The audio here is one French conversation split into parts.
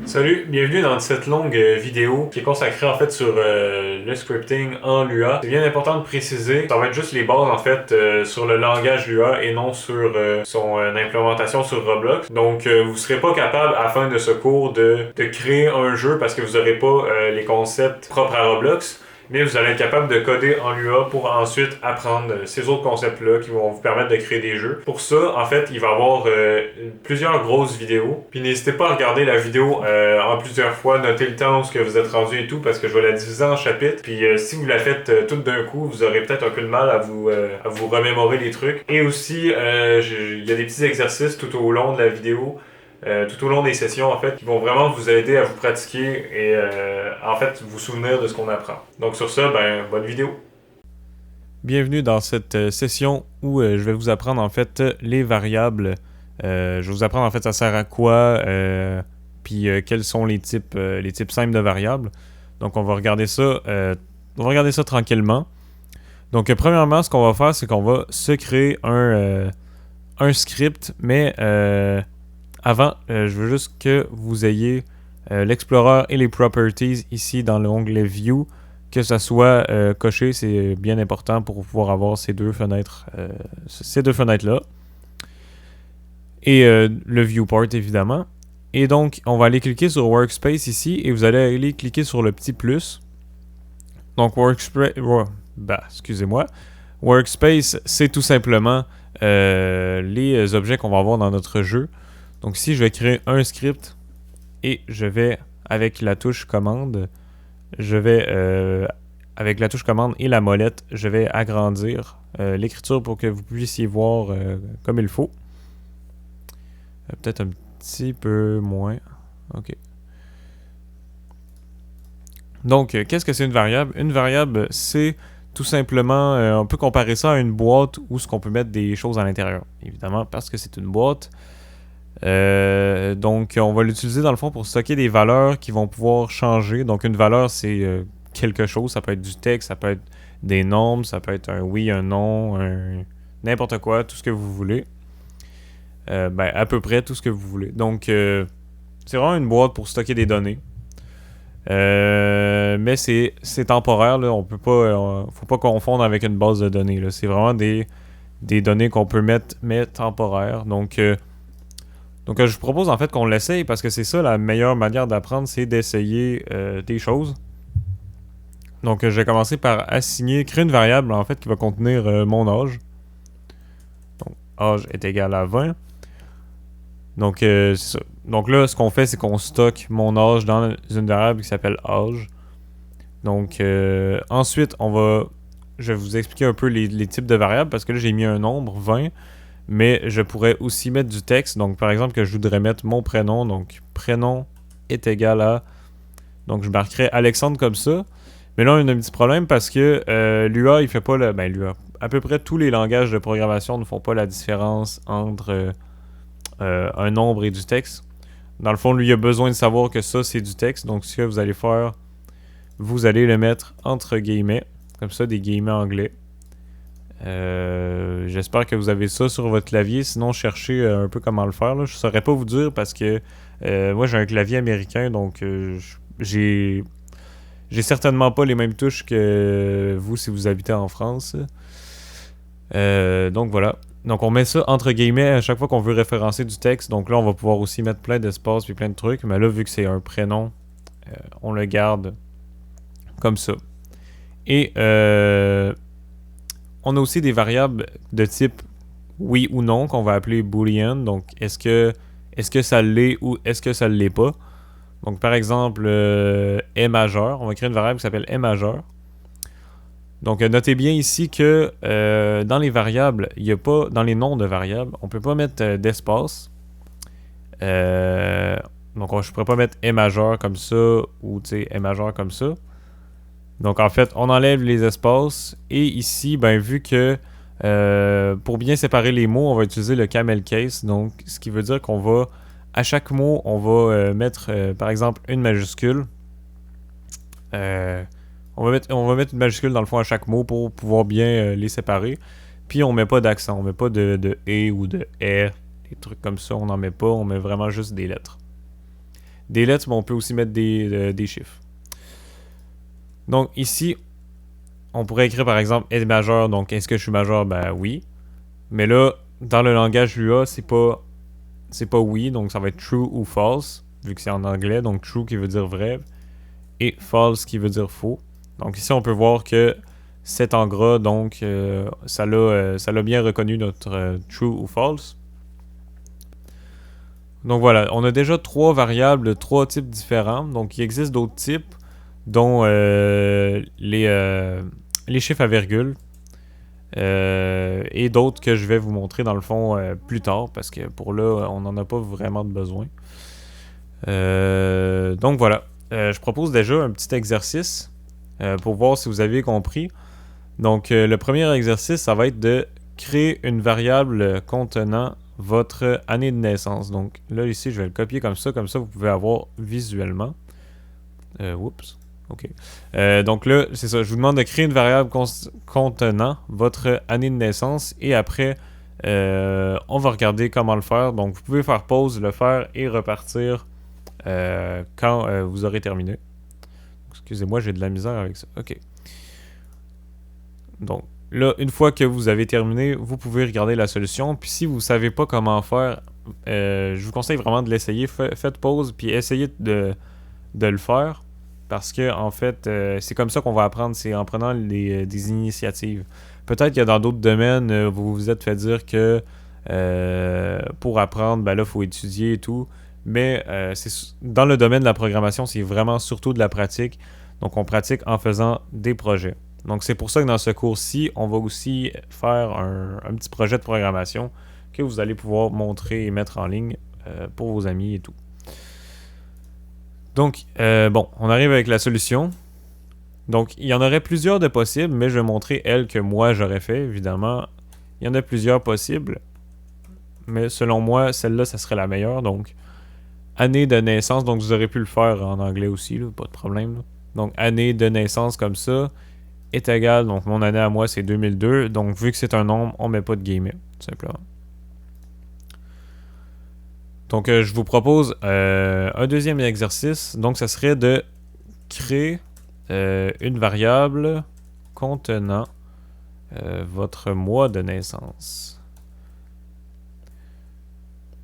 Salut, bienvenue dans cette longue vidéo qui est consacrée en fait sur le scripting en Lua. C'est bien important de préciser, ça va être juste les bases en fait sur le langage Lua et non sur son implémentation sur Roblox. Donc vous serez pas capable à la fin de ce cours de créer un jeu parce que vous n'aurez pas les concepts propres à Roblox. Mais vous allez être capable de coder en Lua pour ensuite apprendre ces autres concepts-là qui vont vous permettre de créer des jeux. Pour ça, en fait, il va y avoir plusieurs grosses vidéos. Puis n'hésitez pas à regarder la vidéo en plusieurs fois, notez le temps où ce que vous êtes rendu et tout, parce que je vais la diviser en chapitres. Puis si vous la faites toute d'un coup, vous aurez peut-être un peu de mal à vous remémorer les trucs. Et aussi, il y a des petits exercices tout au long de la vidéo. Tout au long des sessions, en fait, qui vont vraiment vous aider à vous pratiquer et en fait vous souvenir de ce qu'on apprend. Donc sur ça, bonne vidéo. Bienvenue dans cette session où je vais vous apprendre en fait les variables. Je vais vous apprendre en fait ça sert à quoi, puis quels sont les types simples de variables. Donc on va regarder ça, tranquillement. Donc premièrement, ce qu'on va faire, c'est qu'on va se créer un script, mais avant, je veux juste que vous ayez l'Explorer et les Properties ici dans l'onglet View, que ça soit coché, c'est bien important pour pouvoir avoir ces deux fenêtres-là. Et le Viewport, évidemment. Et donc, on va aller cliquer sur Workspace ici, et vous allez aller cliquer sur le petit plus. Donc, Workspace, c'est tout simplement les objets qu'on va avoir dans notre jeu. Donc ici, je vais créer un script et je vais, avec la touche commande, avec la touche commande et la molette, je vais agrandir l'écriture pour que vous puissiez voir comme il faut. Peut-être un petit peu moins. OK. Donc, qu'est-ce que c'est une variable? Une variable, c'est tout simplement, on peut comparer ça à une boîte où ce qu'on peut mettre des choses à l'intérieur. Évidemment, parce que c'est une boîte. Donc, on va l'utiliser dans le fond pour stocker des valeurs qui vont pouvoir changer. Donc, une valeur, c'est quelque chose. Ça peut être du texte, ça peut être des nombres, ça peut être un oui, un non, n'importe quoi, tout ce que vous voulez. À peu près tout ce que vous voulez. Donc, c'est vraiment une boîte pour stocker des données. Mais c'est temporaire, là. On peut pas, faut pas confondre avec une base de données, là. C'est vraiment des données qu'on peut mettre, mais temporaires. Donc, je vous propose en fait qu'on l'essaye parce que c'est ça la meilleure manière d'apprendre, c'est d'essayer des choses. Donc je vais commencer par créer une variable en fait qui va contenir mon âge. Donc âge est égal à 20. Donc c'est ça. Donc là, ce qu'on fait, c'est qu'on stocke mon âge dans une variable qui s'appelle âge. Donc ensuite, je vais vous expliquer un peu les types de variables parce que là j'ai mis un nombre, 20. Mais je pourrais aussi mettre du texte. Donc, par exemple, que je voudrais mettre mon prénom. Donc, prénom est égal à... Donc, je marquerai Alexandre comme ça. Mais là, on a un petit problème parce que l'UA, il fait pas le... l'UA. À peu près tous les langages de programmation ne font pas la différence entre un nombre et du texte. Dans le fond, lui, il a besoin de savoir que ça, c'est du texte. Donc, ce que vous allez faire, vous allez le mettre entre guillemets. Comme ça, des guillemets anglais. J'espère que vous avez ça sur votre clavier. Sinon, cherchez un peu comment le faire. Là. Je saurais pas vous dire parce que moi, j'ai un clavier américain. Donc, j'ai certainement pas les mêmes touches que vous si vous habitez en France. Donc, voilà. Donc, on met ça entre guillemets à chaque fois qu'on veut référencer du texte. Donc là, on va pouvoir aussi mettre plein d'espaces puis plein de trucs. Mais là, vu que c'est un prénom, on le garde comme ça. Et on a aussi des variables de type oui ou non qu'on va appeler boolean. Donc, est-ce que ça l'est ou est-ce que ça ne l'est pas? Donc, par exemple, est majeur. On va créer une variable qui s'appelle est majeur. Donc, notez bien ici que dans les variables, il n'y a pas, dans les noms de variables, on ne peut pas mettre d'espace. Donc, je ne pourrais pas mettre est majeur comme ça ou est majeur comme ça. Donc, en fait, on enlève les espaces. Et ici, vu que pour bien séparer les mots, on va utiliser le camel case. Donc, ce qui veut dire qu'on va, à chaque mot, on va mettre, par exemple, une majuscule. On va mettre une majuscule dans le fond à chaque mot pour pouvoir bien les séparer. Puis, on met pas d'accent. On met pas de et ou de est. Des trucs comme ça, on n'en met pas. On met vraiment juste des lettres. des lettres, mais on peut aussi mettre des chiffres. Donc ici, on pourrait écrire par exemple est majeur, donc est-ce que je suis majeur? Ben oui. Mais là, dans le langage Lua, c'est pas oui, donc ça va être true ou false, vu que c'est en anglais, donc true qui veut dire vrai, et false qui veut dire faux. Donc ici, on peut voir que c'est en gras, donc ça l'a bien reconnu notre true ou false. Donc voilà, on a déjà 3 variables, 3 types différents. Donc il existe d'autres types, dont les chiffres à virgule. Et d'autres que je vais vous montrer dans le fond plus tard, parce que pour là, on n'en a pas vraiment de besoin. Donc voilà, je propose déjà un petit exercice pour voir si vous avez compris. Donc le premier exercice, ça va être de créer une variable contenant votre année de naissance. Donc là ici, je vais le copier comme ça vous pouvez avoir visuellement. Oups. OK. Donc là, c'est ça. Je vous demande de créer une variable contenant votre année de naissance et après, on va regarder comment le faire. Donc, vous pouvez faire pause, le faire et repartir quand vous aurez terminé. Excusez-moi, j'ai de la misère avec ça. OK. Donc, là, une fois que vous avez terminé, vous pouvez regarder la solution. Puis si vous ne savez pas comment faire, je vous conseille vraiment de l'essayer. Faites pause, puis essayez de le faire. Parce que, en fait, c'est comme ça qu'on va apprendre, c'est en prenant des initiatives. Peut-être que dans d'autres domaines, vous vous êtes fait dire que pour apprendre, ben là, il faut étudier et tout. Mais dans le domaine de la programmation, c'est vraiment surtout de la pratique. Donc, on pratique en faisant des projets. Donc, c'est pour ça que dans ce cours-ci, on va aussi faire un petit projet de programmation que vous allez pouvoir montrer et mettre en ligne pour vos amis et tout. Donc, bon, on arrive avec la solution. Donc, il y en aurait plusieurs de possibles, mais je vais montrer elle que moi j'aurais fait, évidemment. Il y en a plusieurs possibles, mais selon moi, celle-là, ça serait la meilleure. Donc, année de naissance, donc vous aurez pu le faire en anglais aussi, là, pas de problème. Là. Donc, année de naissance comme ça est égale, donc mon année à moi c'est 2002, donc vu que c'est un nombre, on met pas de guillemets, tout simplement. Donc, je vous propose un deuxième exercice. Donc, ça serait de créer une variable contenant votre mois de naissance.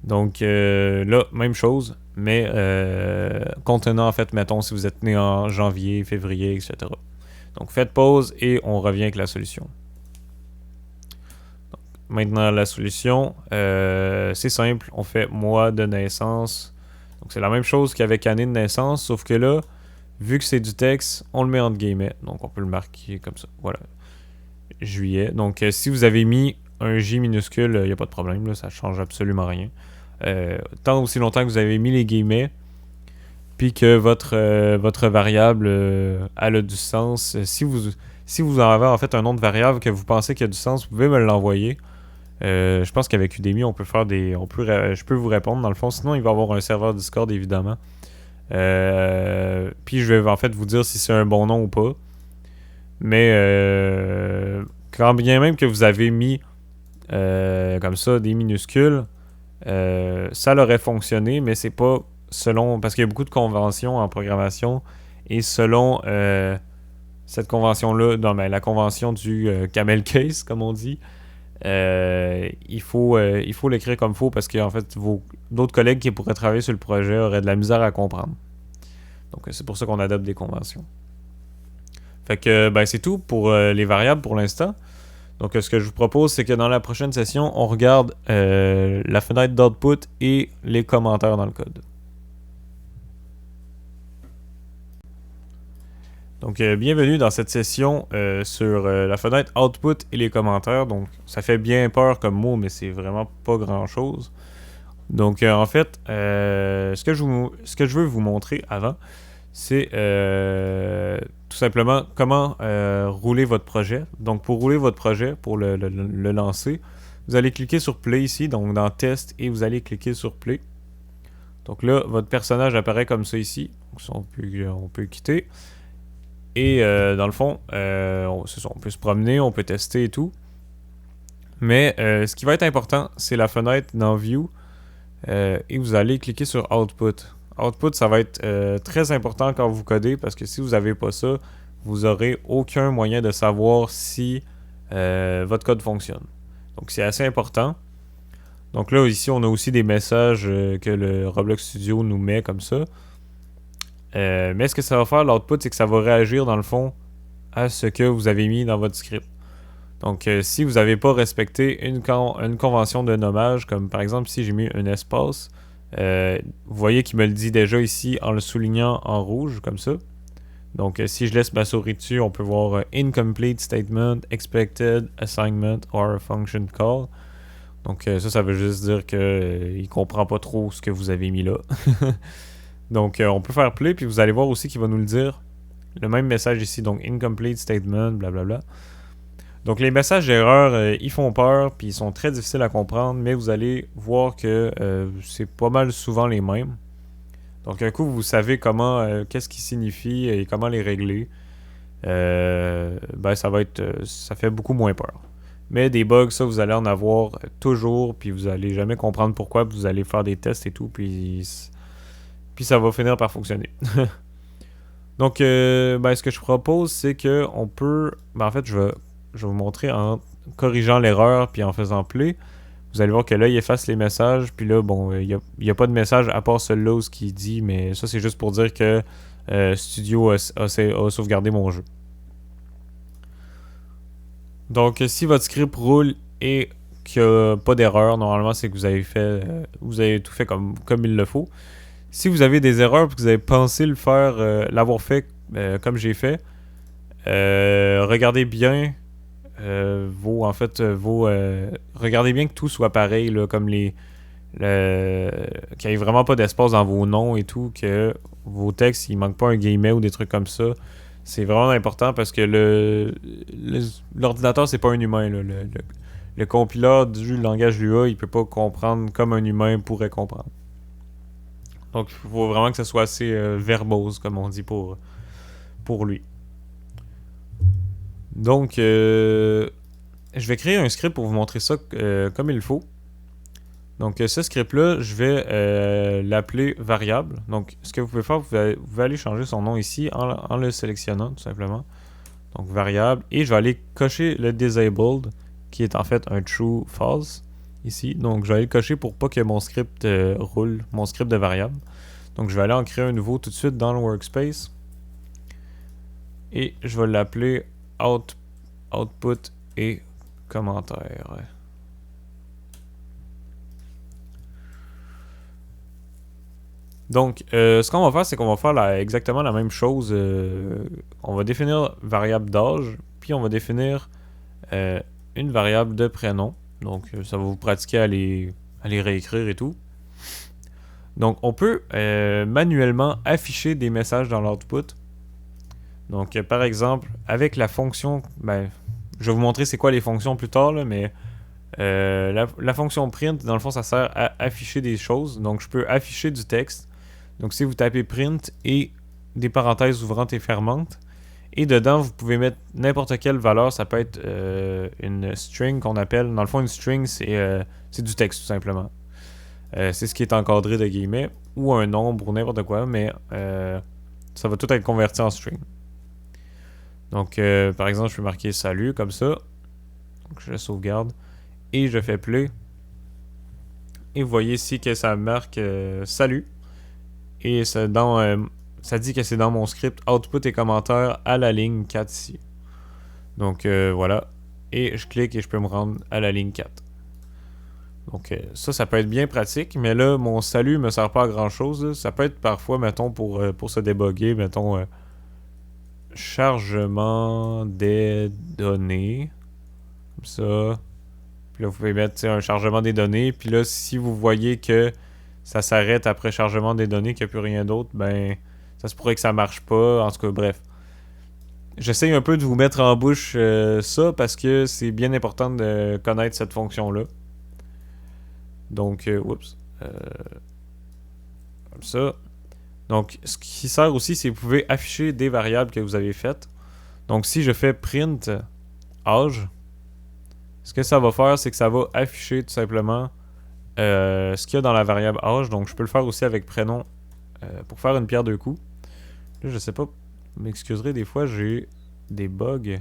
Donc, là, même chose, mais contenant, en fait, mettons, si vous êtes né en janvier, février, etc. Donc, faites pause et on revient avec la solution. Maintenant, la solution, c'est simple. On fait mois de naissance. Donc, c'est la même chose qu'avec année de naissance, sauf que là, vu que c'est du texte, on le met entre guillemets. Donc, on peut le marquer comme ça. Voilà. Juillet. Donc, si vous avez mis un J minuscule, il n'y a pas de problème. Là, ça ne change absolument rien. Tant aussi longtemps que vous avez mis les guillemets, puis que votre variable elle a du sens. Si vous en avez en fait un nom de variable que vous pensez qu'il a du sens, vous pouvez me l'envoyer. Je pense qu'avec Udemy, on peut faire je peux vous répondre dans le fond. Sinon, il va y avoir un serveur Discord, évidemment. Puis je vais en fait vous dire si c'est un bon nom ou pas. Mais quand bien même que vous avez mis comme ça des minuscules, ça l'aurait fonctionné, mais c'est pas selon... Parce qu'il y a beaucoup de conventions en programmation. Et selon cette convention-là, la convention du camel case, comme on dit, il faut l'écrire comme il faut parce que en fait d'autres collègues qui pourraient travailler sur le projet auraient de la misère à comprendre. Donc c'est pour ça qu'on adopte des conventions. Fait que c'est tout pour les variables pour l'instant. Donc ce que je vous propose, c'est que dans la prochaine session, on regarde la fenêtre d'output et les commentaires dans le code. Donc, bienvenue dans cette session sur la fenêtre Output et les commentaires. Donc, ça fait bien peur comme mot, mais c'est vraiment pas grand-chose. Donc, en fait, ce que je veux vous montrer avant, c'est tout simplement comment rouler votre projet. Donc, pour rouler votre projet, pour le lancer, vous allez cliquer sur Play ici, donc dans Test, et vous allez cliquer sur Play. Donc là, votre personnage apparaît comme ça ici. Donc, on peut quitter. Et dans le fond, on peut se promener, on peut tester et tout. Mais ce qui va être important, c'est la fenêtre dans View. Et vous allez cliquer sur Output. Output, ça va être très important quand vous codez parce que si vous n'avez pas ça, vous n'aurez aucun moyen de savoir si votre code fonctionne. Donc c'est assez important. Donc là, ici, on a aussi des messages que le Roblox Studio nous met comme ça. Mais ce que ça va faire, l'output, c'est que ça va réagir dans le fond à ce que vous avez mis dans votre script. Donc si vous n'avez pas respecté une convention de nommage, comme par exemple si j'ai mis un espace, vous voyez qu'il me le dit déjà ici en le soulignant en rouge, comme ça. Donc si je laisse ma souris dessus, on peut voir Incomplete Statement, Expected Assignment or Function Call. Donc ça veut juste dire qu'il ne comprend pas trop ce que vous avez mis là. Donc on peut faire play, puis vous allez voir aussi qu'il va nous le dire. Le même message ici, donc Incomplete Statement, blablabla. Donc les messages d'erreur, ils font peur, puis ils sont très difficiles à comprendre, mais vous allez voir que c'est pas mal souvent les mêmes. Donc un coup, vous savez comment, qu'est-ce qui signifie et comment les régler. Ça fait beaucoup moins peur. Mais des bugs, ça, vous allez en avoir toujours, puis vous allez jamais comprendre pourquoi, vous allez faire des tests et tout, puis ça va finir par fonctionner. Donc, ce que je propose, c'est que on peut... en fait, je vais vous montrer en corrigeant l'erreur, puis en faisant play. Vous allez voir que là, il efface les messages, puis là, bon, il n'y a pas de message à part celui-là où ce qu'il dit, mais ça, c'est juste pour dire que Studio a sauvegardé mon jeu. Donc, si votre script roule et qu'il n'y a pas d'erreur, normalement, c'est que vous avez tout fait comme il le faut. Si vous avez des erreurs et que vous avez pensé l'avoir fait comme j'ai fait, regardez bien regardez bien que tout soit pareil, là, comme qu'il n'y ait vraiment pas d'espace dans vos noms et tout, que vos textes, il manque pas un guillemet ou des trucs comme ça. C'est vraiment important parce que l'ordinateur, c'est pas un humain. Là. Le compilateur du langage Lua, il peut pas comprendre comme un humain pourrait comprendre. Donc, il faut vraiment que ça soit assez verbose, comme on dit, pour lui. Donc, je vais créer un script pour vous montrer ça comme il faut. Donc, ce script-là, je vais l'appeler variable. Donc, ce que vous pouvez faire, vous pouvez aller changer son nom ici en le sélectionnant, tout simplement. Donc, variable. Et je vais aller cocher le disabled, qui est en fait un true false, ici. Donc, je vais aller le cocher pour pas que mon script roule, mon script de variable. Donc, je vais aller en créer un nouveau tout de suite dans le workspace. Et je vais l'appeler output et commentaire. Donc, ce qu'on va faire, c'est qu'on va faire exactement la même chose. On va définir variable d'âge, puis on va définir une variable de prénom. Donc, ça va vous pratiquer à les réécrire et tout. Donc, on peut manuellement afficher des messages dans l'output. Donc, par exemple, avec la fonction... je vais vous montrer c'est quoi les fonctions plus tard, là, mais la fonction print, dans le fond, ça sert à afficher des choses. Donc, je peux afficher du texte. Donc, si vous tapez print et des parenthèses ouvrantes et fermantes, et dedans, vous pouvez mettre n'importe quelle valeur. Ça peut être une string qu'on appelle... Dans le fond, une string, c'est du texte, tout simplement. C'est ce qui est encadré de guillemets, ou un nombre, ou n'importe quoi, mais ça va tout être converti en string. Donc, par exemple, je peux marquer salut comme ça. Donc, je le sauvegarde. Et je fais play. Et vous voyez ici que ça marque salut. Et ça dit que c'est dans mon script output et commentaire à la ligne 4 ici. Donc, voilà. Et je clique et je peux me rendre à la ligne 4. Donc, ça peut être bien pratique. Mais là, mon salut me sert pas à grand chose. Là. Ça peut être parfois, mettons, pour se débugger, mettons... chargement des données comme ça, puis là vous pouvez mettre un chargement des données, puis là si vous voyez que ça s'arrête après chargement des données, qu'il n'y a plus rien d'autre, ben ça se pourrait que ça marche pas. En tout cas, bref, j'essaye un peu de vous mettre en bouche ça parce que c'est bien important de connaître cette fonction là. Donc comme ça. Donc, ce qui sert aussi, c'est que vous pouvez afficher des variables que vous avez faites. Donc, si je fais print âge, ce que ça va faire, c'est que ça va afficher tout simplement ce qu'il y a dans la variable âge. Donc, je peux le faire aussi avec prénom pour faire une pierre deux coups. Là, je sais pas, vous m'excuserez, des fois j'ai des bugs.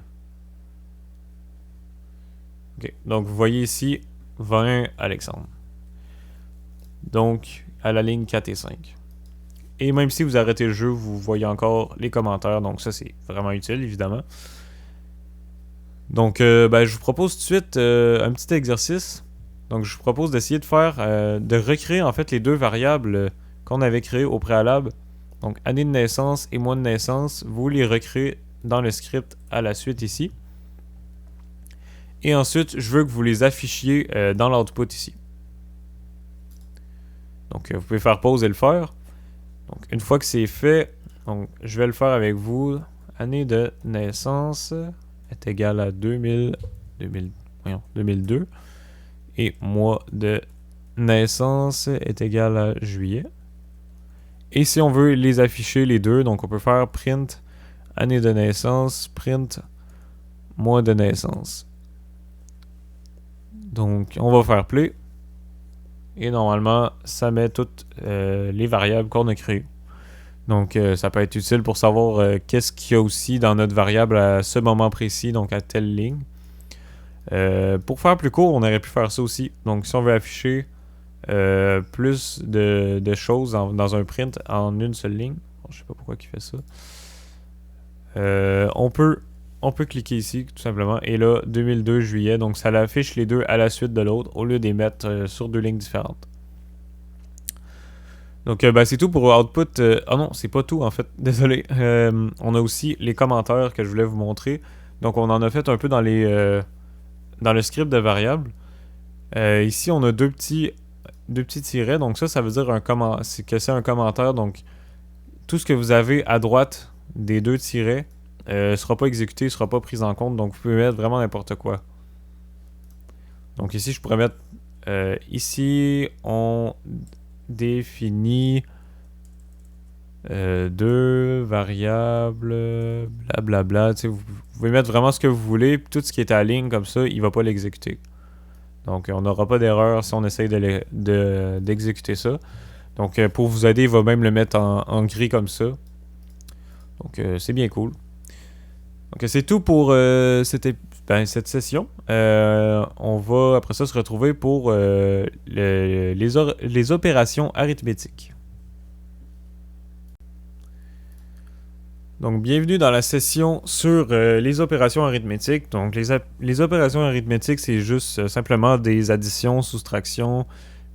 Ok, donc vous voyez ici 20 Alexandre. Donc à la ligne 4 et 5. Et même si vous arrêtez le jeu, vous voyez encore les commentaires, donc ça c'est vraiment utile évidemment. Donc je vous propose tout de suite un petit exercice. Donc je vous propose d'essayer de faire, de recréer en fait les deux variables qu'on avait créées au préalable. Donc année de naissance et mois de naissance, vous les recréez dans le script à la suite ici. Et ensuite, je veux que vous les affichiez dans l'output ici. Donc vous pouvez faire pause et le faire. Donc une fois que c'est fait, donc, je vais le faire avec vous. Année de naissance est égale à 2002. Et mois de naissance est égal à juillet. Et si on veut les afficher les deux, donc on peut faire print année de naissance, print mois de naissance. Donc on va faire play. Et normalement, ça met toutes les variables qu'on a créées. Donc ça peut être utile pour savoir qu'est-ce qu'il y a aussi dans notre variable à ce moment précis, donc à telle ligne. Pour faire plus court, on aurait pu faire ça aussi. Donc si on veut afficher plus de choses dans un print en une seule ligne, bon, je sais pas pourquoi il fait ça. On peut cliquer ici tout simplement et là 2002 juillet, donc ça l'affiche les deux à la suite de l'autre au lieu de les mettre sur deux lignes différentes. Donc c'est tout pour output. Ah non, c'est pas tout en fait, désolé. On a aussi les commentaires que je voulais vous montrer. Donc on en a fait un peu dans le script de variables. Ici on a deux petits tirets, donc ça veut dire que c'est un commentaire. Donc tout ce que vous avez à droite des deux tirets sera pas exécuté, sera pas pris en compte, donc vous pouvez mettre vraiment n'importe quoi. Donc ici je pourrais mettre ici on définit deux variables blablabla, vous pouvez mettre vraiment ce que vous voulez, tout ce qui est à la ligne comme ça il va pas l'exécuter. Donc on n'aura pas d'erreur si on essaye d'exécuter ça. Donc pour vous aider, il va même le mettre en gris comme ça. Donc c'est bien cool. Donc c'est tout pour cette session. On va après ça se retrouver pour les opérations arithmétiques. Donc bienvenue dans la session sur les opérations arithmétiques. Donc les opérations arithmétiques, c'est juste simplement des additions, soustractions,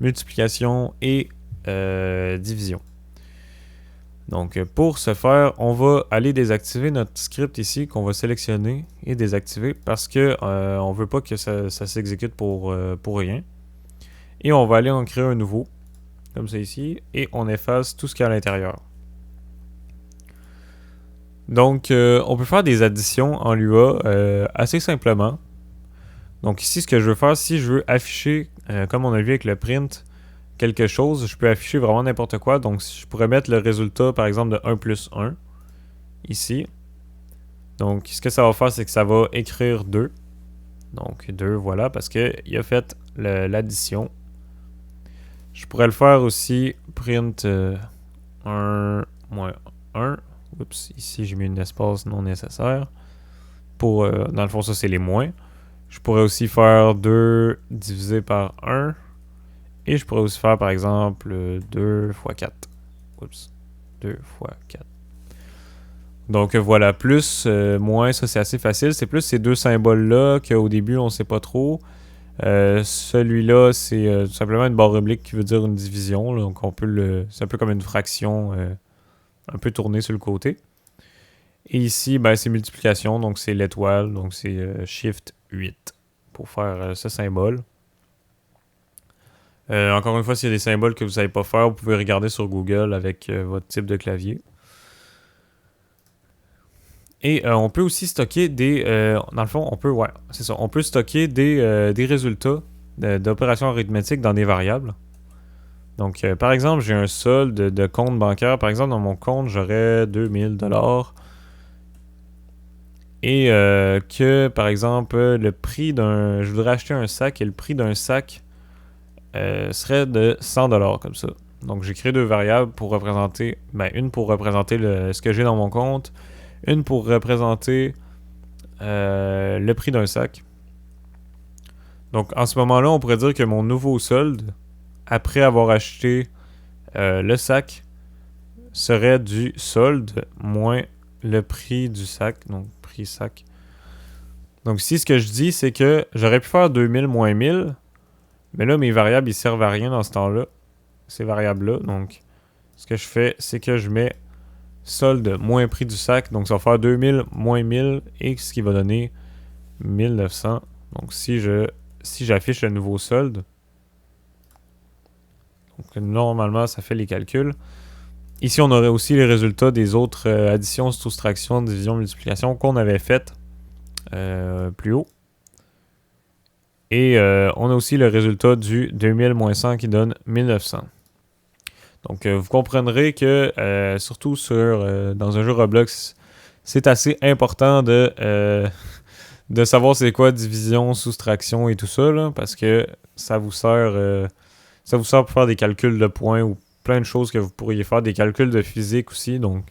multiplications et division. Donc pour ce faire, on va aller désactiver notre script ici qu'on va sélectionner et désactiver parce que on veut pas que ça s'exécute pour rien. Et on va aller en créer un nouveau, comme ça ici, et on efface tout ce qu'il y a à l'intérieur. Donc on peut faire des additions en Lua assez simplement. Donc ici ce que je veux faire, si je veux afficher, comme on a vu avec le print, quelque chose, je peux afficher vraiment n'importe quoi. Donc je pourrais mettre le résultat par exemple de 1 plus 1 ici. Donc ce que ça va faire, c'est que ça va écrire 2. Donc 2, voilà, parce qu'il a fait l'addition. Je pourrais le faire aussi print 1 moins 1. Oups, ici j'ai mis un espace non nécessaire. Pour, dans le fond, ça c'est les moins. Je pourrais aussi faire 2 divisé par 1. Et je pourrais aussi faire par exemple 2 fois 4. Oups. 2 fois 4. Donc voilà, plus, moins, ça c'est assez facile. C'est plus ces deux symboles-là qu'au début on ne sait pas trop. Celui-là, c'est tout simplement une barre oblique qui veut dire une division. Là, donc c'est un peu comme une fraction un peu tournée sur le côté. Et ici, c'est multiplication, donc c'est l'étoile, donc c'est Shift 8 pour faire ce symbole. Encore une fois, s'il y a des symboles que vous ne savez pas faire, vous pouvez regarder sur Google avec votre type de clavier. Et on peut aussi stocker des... dans le fond, on peut stocker des résultats d'opérations arithmétiques dans des variables. Donc, par exemple, j'ai un solde de compte bancaire. Par exemple, dans mon compte, j'aurais 2000$. Et que, par exemple, le prix je voudrais acheter un sac et le prix d'un sac serait de 100$ comme ça. Donc j'ai créé deux variables pour représenter, une pour représenter ce que j'ai dans mon compte, une pour représenter le prix d'un sac. Donc en ce moment-là, on pourrait dire que mon nouveau solde, après avoir acheté le sac, serait du solde moins le prix du sac, donc prix sac. Donc ici, ce que je dis, c'est que j'aurais pu faire 2000 moins 1000, mais là, mes variables, ils servent à rien dans ce temps-là, ces variables-là. Donc, ce que je fais, c'est que je mets solde moins prix du sac, donc ça va faire 2000 moins 1000, et ce qui va donner 1900. Donc si j'affiche le nouveau solde, donc normalement, ça fait les calculs. Ici, on aurait aussi les résultats des autres additions, soustractions, divisions, multiplications qu'on avait faites plus haut. Et on a aussi le résultat du 2000 moins 100 qui donne 1900. Donc, vous comprendrez que, surtout dans un jeu Roblox, c'est assez important de savoir c'est quoi division, soustraction et tout ça, là, parce que ça vous sert pour faire des calculs de points ou plein de choses que vous pourriez faire, des calculs de physique aussi. Donc,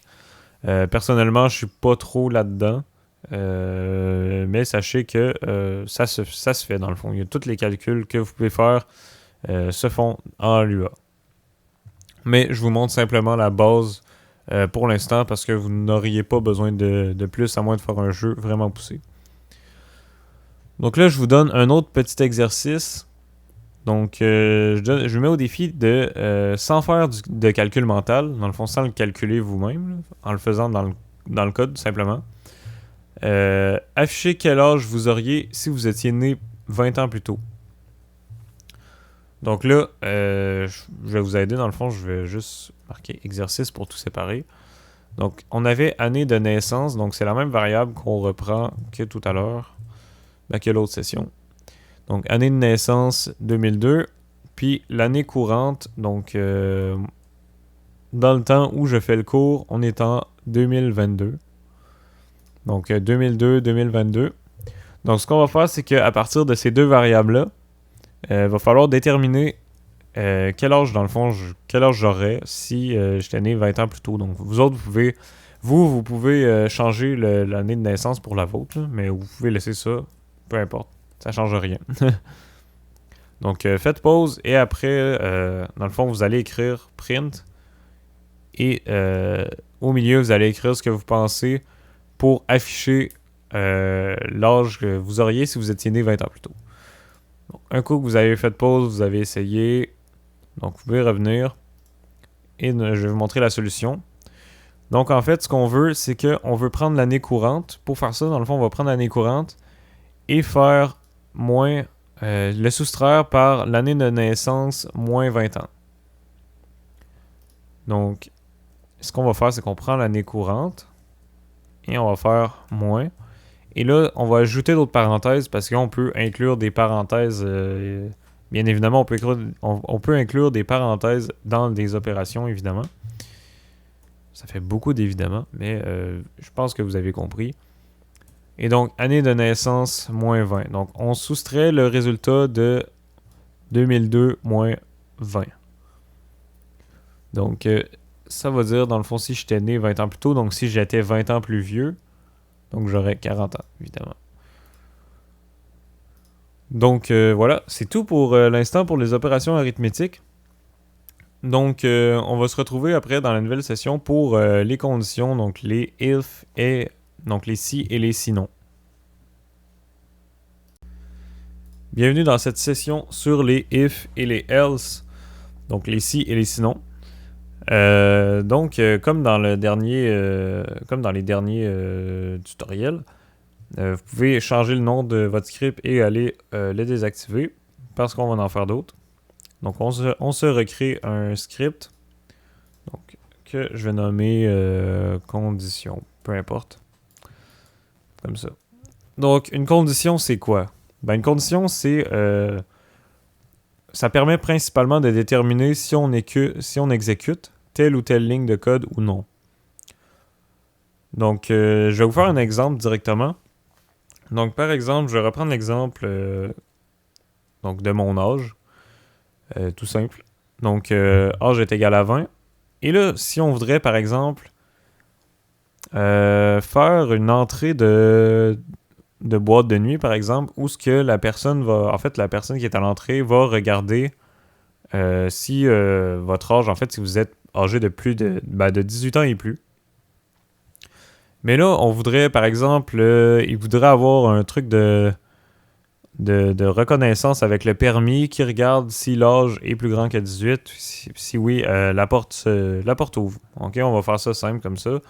personnellement, je suis pas trop là-dedans. Mais sachez que ça se fait dans le fond. Tous les calculs que vous pouvez faire se font en Lua. Mais je vous montre simplement la base pour l'instant parce que vous n'auriez pas besoin de plus à moins de faire un jeu vraiment poussé. Donc là, je vous donne un autre petit exercice. Donc, je vous mets au défi de, sans faire de calcul mental, dans le fond, sans le calculer vous-même, là, en le faisant dans le code, tout simplement. Affichez quel âge vous auriez si vous étiez né 20 ans plus tôt. Donc là, je vais vous aider, dans le fond, je vais juste marquer exercice pour tout séparer. Donc, on avait année de naissance, donc c'est la même variable qu'on reprend que tout à l'heure, que l'autre session. Donc, année de naissance 2002, puis l'année courante, donc dans le temps où je fais le cours, on est en 2022. Donc, 2002-2022. Donc, ce qu'on va faire, c'est qu'à partir de ces deux variables-là, il va falloir déterminer quel âge, dans le fond, quel âge j'aurais si j'étais né 20 ans plus tôt. Donc, vous autres, vous pouvez changer l'année de naissance pour la vôtre, là, mais vous pouvez laisser ça, peu importe. Ça change rien. Donc, faites pause et après, dans le fond, vous allez écrire print et au milieu, vous allez écrire ce que vous pensez pour afficher l'âge que vous auriez si vous étiez né 20 ans plus tôt. Donc, un coup que vous avez fait pause, vous avez essayé. Donc, vous pouvez revenir et je vais vous montrer la solution. Donc, en fait, ce qu'on veut, c'est qu'on veut prendre l'année courante. Pour faire ça, dans le fond, on va prendre l'année courante et faire moins le soustraire par l'année de naissance moins 20 ans. Donc, ce qu'on va faire, c'est qu'on prend l'année courante et on va faire moins. Et là, on va ajouter d'autres parenthèses parce qu'on peut inclure des parenthèses. Bien évidemment, on peut inclure des parenthèses dans des opérations, évidemment. Ça fait beaucoup d'évidemment, mais je pense que vous avez compris. Et donc, année de naissance, moins 20. Donc, on soustrait le résultat de 2002 moins 20. Donc, ça va dire, dans le fond, si j'étais né 20 ans plus tôt, donc si j'étais 20 ans plus vieux, donc j'aurais 40 ans, évidemment. Donc, voilà, c'est tout pour l'instant pour les opérations arithmétiques. Donc, on va se retrouver après dans la nouvelle session pour les conditions, donc les if et donc les si et les sinon. Bienvenue dans cette session sur les if et les else, donc les si et les sinon. Donc, comme dans les derniers tutoriels, vous pouvez changer le nom de votre script et aller le désactiver parce qu'on va en faire d'autres. Donc, on se recrée un script donc, que je vais nommer condition, peu importe. Comme ça. Donc, une condition, c'est quoi? Ben, une condition, c'est... ça permet principalement de déterminer si on exécute telle ou telle ligne de code ou non. Donc, je vais vous faire un exemple directement. Donc, par exemple, je vais reprendre l'exemple donc de mon âge. Tout simple. Donc, âge est égal à 20. Et là, si on voudrait, par exemple, faire une entrée de boîte de nuit, par exemple, où ce que la personne va... En fait, la personne qui est à l'entrée va regarder si votre âge, en fait, si vous êtes âgé de plus de 18 ans et plus. Mais là, on voudrait, par exemple, il voudrait avoir un truc de reconnaissance avec le permis qui regarde si l'âge est plus grand que 18. Si oui, la porte ouvre. OK, on va faire ça simple comme ça.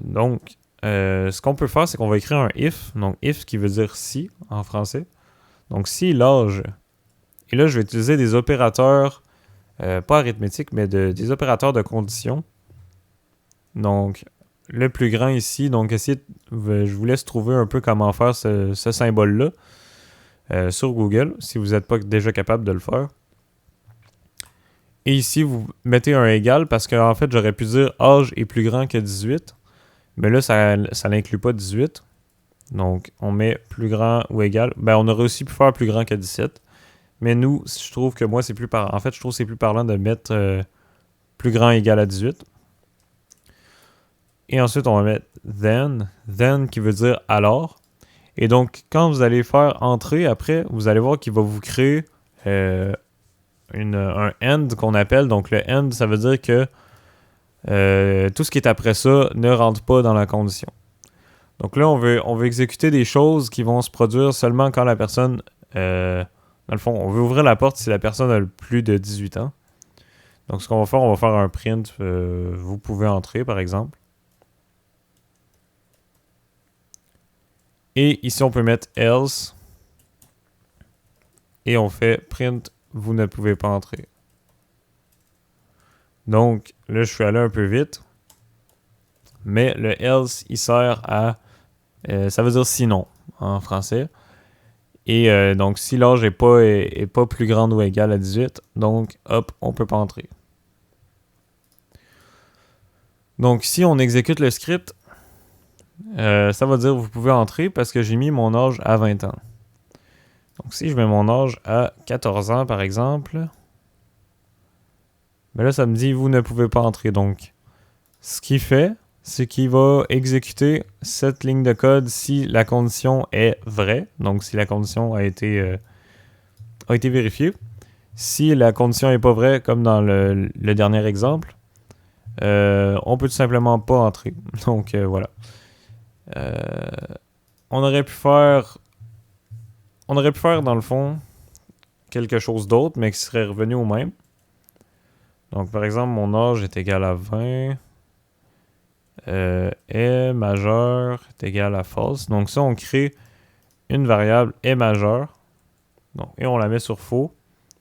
Donc, ce qu'on peut faire, c'est qu'on va écrire un if. Donc, if qui veut dire si en français. Donc, si l'âge. Et là, je vais utiliser des opérateurs, pas arithmétiques, mais des opérateurs de condition. Donc, le plus grand ici. Donc, je vous laisse trouver un peu comment faire ce symbole-là sur Google, si vous n'êtes pas déjà capable de le faire. Et ici, vous mettez un égal parce qu'en fait, j'aurais pu dire âge est plus grand que 18. Mais là, ça n'inclut pas 18. Donc, on met plus grand ou égal. Ben, on aurait aussi pu faire plus grand que 17. Mais nous, je trouve que moi, c'est plus parlant. En fait, je trouve que c'est plus parlant de mettre plus grand égal à 18. Et ensuite, on va mettre then. Then qui veut dire alors. Et donc, quand vous allez faire entrer après, vous allez voir qu'il va vous créer un end qu'on appelle. Donc, le end, ça veut dire que tout ce qui est après ça ne rentre pas dans la condition. Donc là, on veut exécuter des choses qui vont se produire seulement quand la personne... dans le fond, on veut ouvrir la porte si la personne a plus de 18 ans. Donc ce qu'on va faire, on va faire un print. Vous pouvez entrer, par exemple. Et ici, on peut mettre else. Et on fait print, vous ne pouvez pas entrer. Donc là, je suis allé un peu vite. Mais le else, il sert à... ça veut dire sinon, en français. Et donc, si l'âge n'est pas plus grand ou égal à 18, donc, hop, on ne peut pas entrer. Donc, si on exécute le script, ça va dire vous pouvez entrer parce que j'ai mis mon âge à 20 ans. Donc, si je mets mon âge à 14 ans, par exemple, ben là, ça me dit vous ne pouvez pas entrer. Donc, ce qu'il fait, c'est qu'il va exécuter cette ligne de code si la condition est vraie. Donc, si la condition a été vérifiée. Si la condition n'est pas vraie, comme dans le dernier exemple, on peut tout simplement pas entrer. Donc, voilà. On aurait pu faire dans le fond quelque chose d'autre, mais qui serait revenu au même. Donc, par exemple, mon âge est égal à 20. Est majeur est égal à false. Donc ça, on crée une variable est majeur. Donc, et on la met sur faux.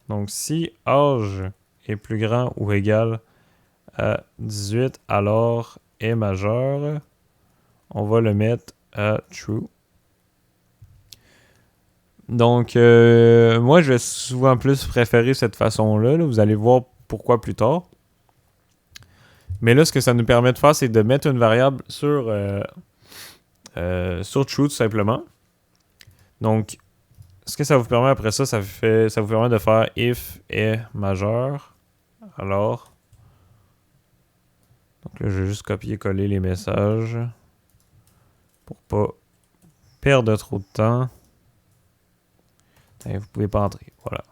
Donc si âge est plus grand ou égal à 18, alors est majeur. On va le mettre à true. Donc, moi, je vais souvent plus préférer cette façon-là. Là. Vous allez voir pourquoi plus tard. Mais là, ce que ça nous permet de faire, c'est de mettre une variable sur true, tout simplement. Donc, ce que ça vous permet après ça, ça vous permet de faire if est majeur. Alors, donc là, je vais juste copier-coller les messages pour pas perdre trop de temps. Et vous pouvez pas entrer. Voilà.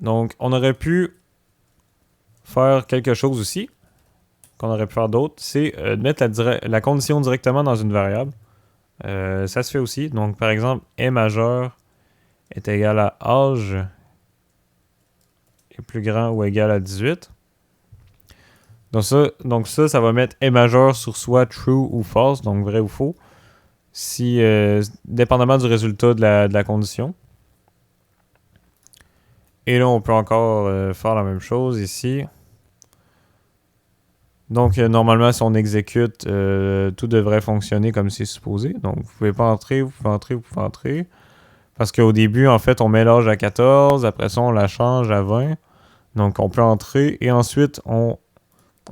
Donc, on aurait pu faire quelque chose aussi, qu'on aurait pu faire d'autre, c'est de mettre la condition directement dans une variable. Ça se fait aussi. Donc, par exemple, est majeur est égal à âge est plus grand ou égal à 18. Donc ça va mettre est majeur sur soit true ou false, donc vrai ou faux, si dépendamment du résultat de la condition. Et là, on peut encore faire la même chose ici. Donc, normalement, si on exécute, tout devrait fonctionner comme c'est supposé. Donc, vous pouvez pas entrer, vous pouvez entrer, vous pouvez entrer. Parce qu'au début, en fait, on met l'âge à 14. Après ça, on la change à 20. Donc, on peut entrer. Et ensuite, on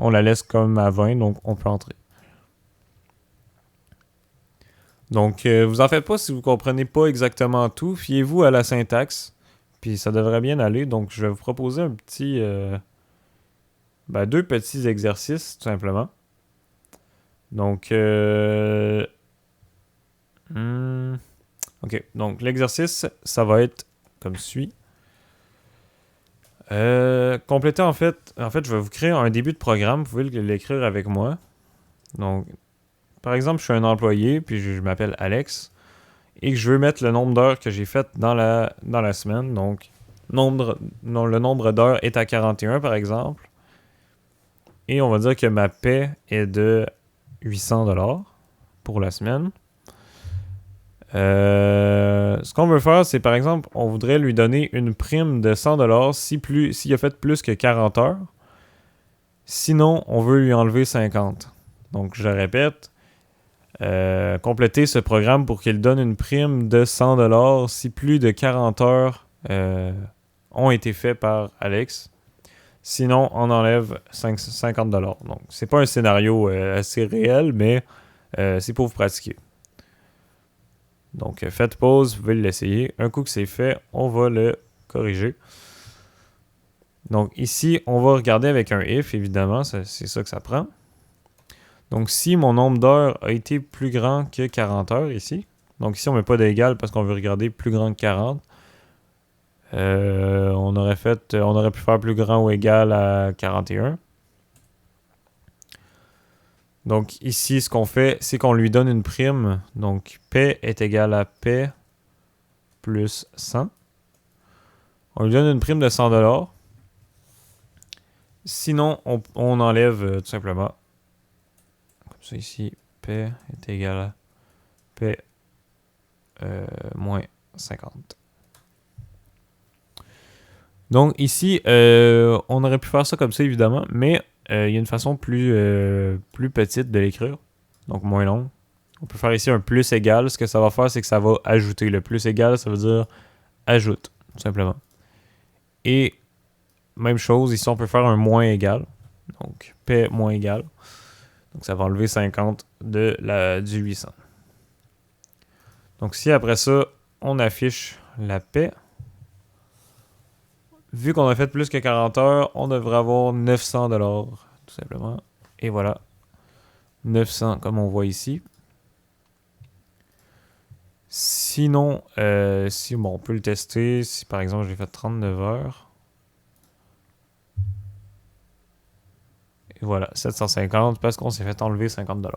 la laisse comme à 20. Donc, on peut entrer. Donc, vous en faites pas si vous comprenez pas exactement tout. Fiez-vous à la syntaxe, puis ça devrait bien aller. Donc, je vais vous proposer un petit... deux petits exercices, tout simplement. Donc, OK. Donc, l'exercice, ça va être comme suit. Compléter, en fait, je vais vous créer un début de programme. Vous pouvez l'écrire avec moi. Donc, par exemple, je suis un employé, puis je m'appelle Alex, et que je veux mettre le nombre d'heures que j'ai faites dans la semaine. Donc, le nombre d'heures est à 41, par exemple. Et on va dire que ma paie est de 800$ pour la semaine. Ce qu'on veut faire, c'est par exemple, on voudrait lui donner une prime de 100$ s'il a fait plus que 40 heures. Sinon, on veut lui enlever 50. Donc, je répète, compléter ce programme pour qu'il donne une prime de 100$ si plus de 40 heures ont été faits par Alex. Sinon, on enlève 50$. Donc, c'est pas un scénario assez réel, mais c'est pour vous pratiquer. Donc, faites pause, vous pouvez l'essayer. Un coup que c'est fait, on va le corriger. Donc, ici, on va regarder avec un if, évidemment, c'est ça que ça prend. Donc, si mon nombre d'heures a été plus grand que 40 heures ici, donc ici, on ne met pas d'égal parce qu'on veut regarder plus grand que 40. On aurait pu faire plus grand ou égal à 41. Donc ici, ce qu'on fait, c'est qu'on lui donne une prime. Donc P est égal à P plus 100. On lui donne une prime de 100$. Sinon, on enlève tout simplement. Comme ça ici, P est égal à P moins 50. Donc ici, on aurait pu faire ça comme ça évidemment, mais il y a une façon plus petite de l'écrire, donc moins longue. On peut faire ici un plus égal. Ce que ça va faire, c'est que ça va ajouter. Le plus égal, ça veut dire ajoute, tout simplement. Et même chose, ici on peut faire un moins égal. Donc P moins égal. Donc ça va enlever 50 du 800. Donc si après ça, on affiche la P, vu qu'on a fait plus que 40 heures, on devrait avoir 900$, tout simplement. Et voilà, 900 comme on voit ici. Sinon, on peut le tester. Si par exemple j'ai fait 39 heures. Et voilà, 750 parce qu'on s'est fait enlever 50$.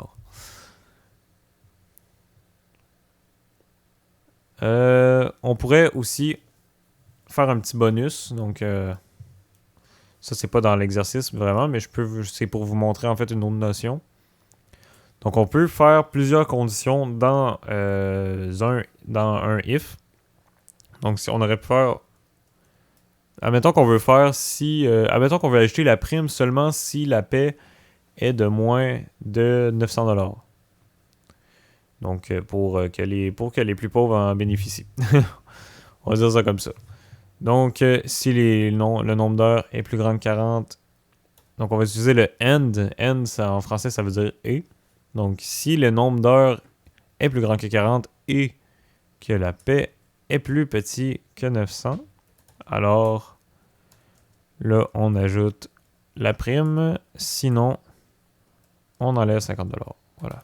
On pourrait aussi faire un petit bonus. Donc, ça, c'est pas dans l'exercice vraiment, mais c'est pour vous montrer en fait une autre notion. Donc, on peut faire plusieurs conditions dans un if. Donc, si on aurait pu faire. Admettons qu'on veut admettons qu'on veut ajouter la prime seulement si la paie est de moins de 900$. Donc, pour que les plus pauvres en bénéficient. On va dire ça comme ça. Donc, si le nombre d'heures est plus grand que 40, donc on va utiliser le end. End, en français, ça veut dire et. Donc, si le nombre d'heures est plus grand que 40 et que la paie est plus petit que 900, alors là, on ajoute la prime. Sinon, on enlève 50$. Voilà.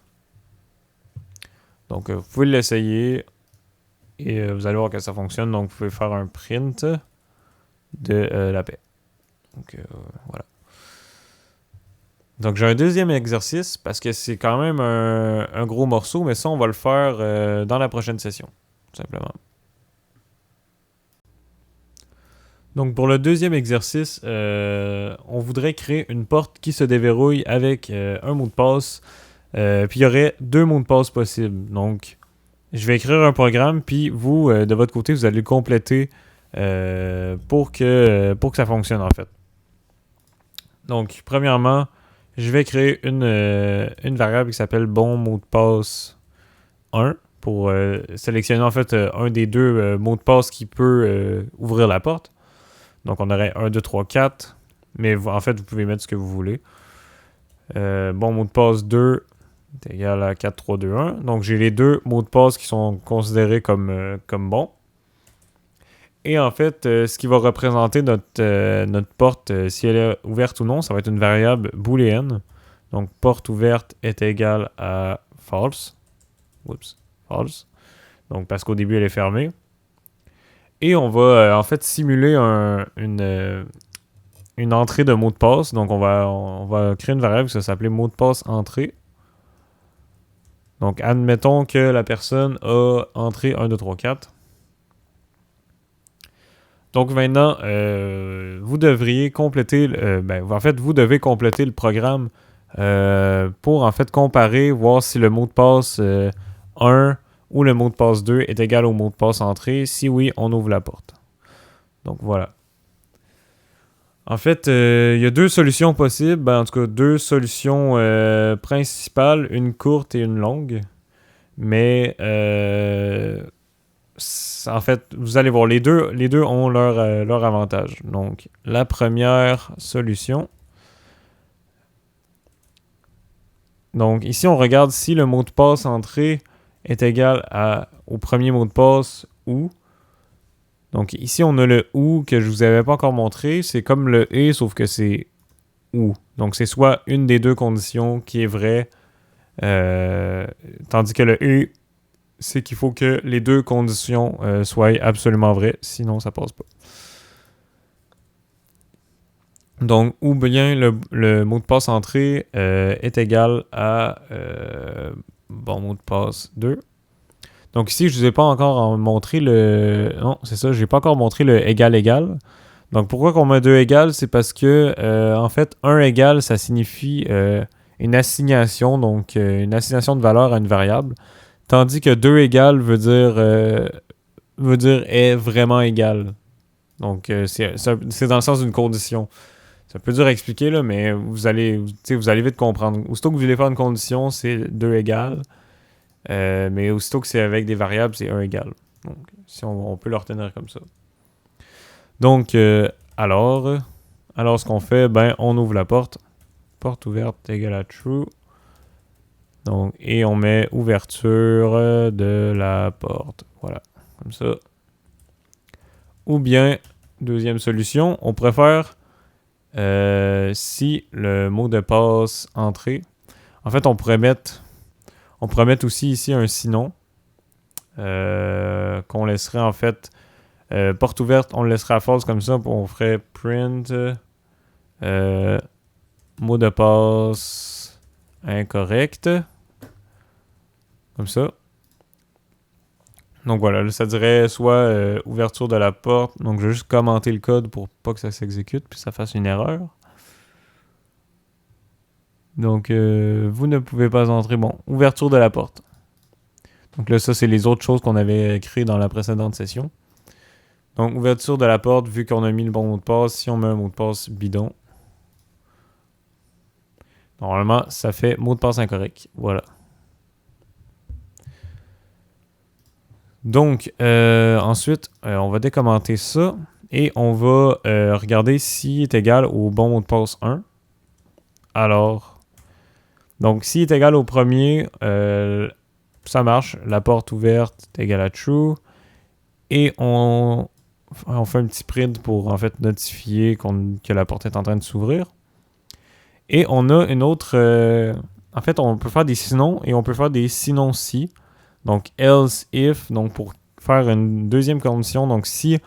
Donc, vous pouvez l'essayer et vous allez voir que ça fonctionne. Donc, vous pouvez faire un print de la paie. Donc, voilà. Donc, j'ai un deuxième exercice parce que c'est quand même un gros morceau, mais ça, on va le faire dans la prochaine session, tout simplement. Donc, pour le deuxième exercice, on voudrait créer une porte qui se déverrouille avec un mot de passe. Puis, il y aurait 2 mots de passe possibles. Donc, je vais écrire un programme, puis vous, de votre côté, vous allez le compléter pour que ça fonctionne, en fait. Donc, premièrement, je vais créer une variable qui s'appelle bon mot de passe 1 pour sélectionner en fait un des 2 mots de passe qui peut ouvrir la porte. Donc on aurait 1, 2, 3, 4, mais en fait vous pouvez mettre ce que vous voulez. Bon mot de passe 2, est égal à 4321. Donc j'ai les deux mots de passe qui sont considérés comme bons. Et en fait, ce qui va représenter notre porte, si elle est ouverte ou non, ça va être une variable booléenne. Donc porte ouverte est égale à false. Oups, false. Donc parce qu'au début elle est fermée. Et on va en fait simuler une entrée de mot de passe. Donc on va créer une variable qui va s'appeler mot de passe entrée. Donc admettons que la personne a entré 1, 2, 3, 4. Donc maintenant, vous devriez compléter, vous devez compléter le programme pour en fait comparer, voir si le mot de passe 1 ou le mot de passe 2 est égal au mot de passe entrée. Si oui, on ouvre la porte. Donc voilà. En fait, il y a deux solutions possibles, en tout cas deux solutions principales, une courte et une longue. Mais en fait, vous allez voir, les deux ont leur avantage. Donc, la première solution. Donc, ici, on regarde si le mot de passe entrée est égal au premier mot de passe ou. Donc, ici, on a le ou que je vous avais pas encore montré. C'est comme le et, sauf que c'est ou. Donc, c'est soit une des deux conditions qui est vraie, tandis que le et, c'est qu'il faut que les deux conditions soient absolument vraies, sinon ça passe pas. Donc, ou bien le mot de passe entrée est égal à mot de passe 2. Donc ici, je ne vous ai pas encore montré le... Non, c'est ça, je n'ai pas encore montré le égal. Donc pourquoi qu'on met 2 égales? C'est parce que, en fait, 1 égal, ça signifie une assignation, donc une assignation de valeur à une variable. Tandis que 2 égales veut dire est vraiment égal. Donc c'est dans le sens d'une condition. C'est un peu dur à expliquer, là, mais vous allez vite comprendre. Aussitôt que vous voulez faire une condition, c'est 2 égales. Mais aussitôt que c'est avec des variables, c'est 1 égal. Donc, si on peut le retenir comme ça. Donc, alors ce qu'on fait, on ouvre la porte. Porte ouverte égale à true. Donc, et on met ouverture de la porte. Voilà, comme ça. Ou bien, deuxième solution, on préfère si le mot de passe entrée. En fait, on pourrait mettre aussi ici un sinon qu'on laisserait en fait porte ouverte, on le laisserait à false comme ça, puis on ferait print mot de passe incorrect comme ça. Donc voilà, là, ça dirait soit ouverture de la porte. Donc je vais juste commenter le code pour pas que ça s'exécute puis ça fasse une erreur. Donc vous ne pouvez pas entrer. Bon, ouverture de la porte. Donc là, ça, c'est les autres choses qu'on avait créées dans la précédente session. Donc ouverture de la porte, vu qu'on a mis le bon mot de passe, si on met un mot de passe bidon, normalement, ça fait mot de passe incorrect. Voilà. Donc, ensuite, on va décommenter ça et on va regarder s'il est égal au bon mot de passe 1. Alors, donc, s'il est égal au premier, ça marche. La porte ouverte est égale à true. Et on fait un petit print pour en fait notifier que la porte est en train de s'ouvrir. Et on a une autre... en fait, on peut faire des sinon et on peut faire des sinon si. Donc, else if, donc pour faire une deuxième condition, donc si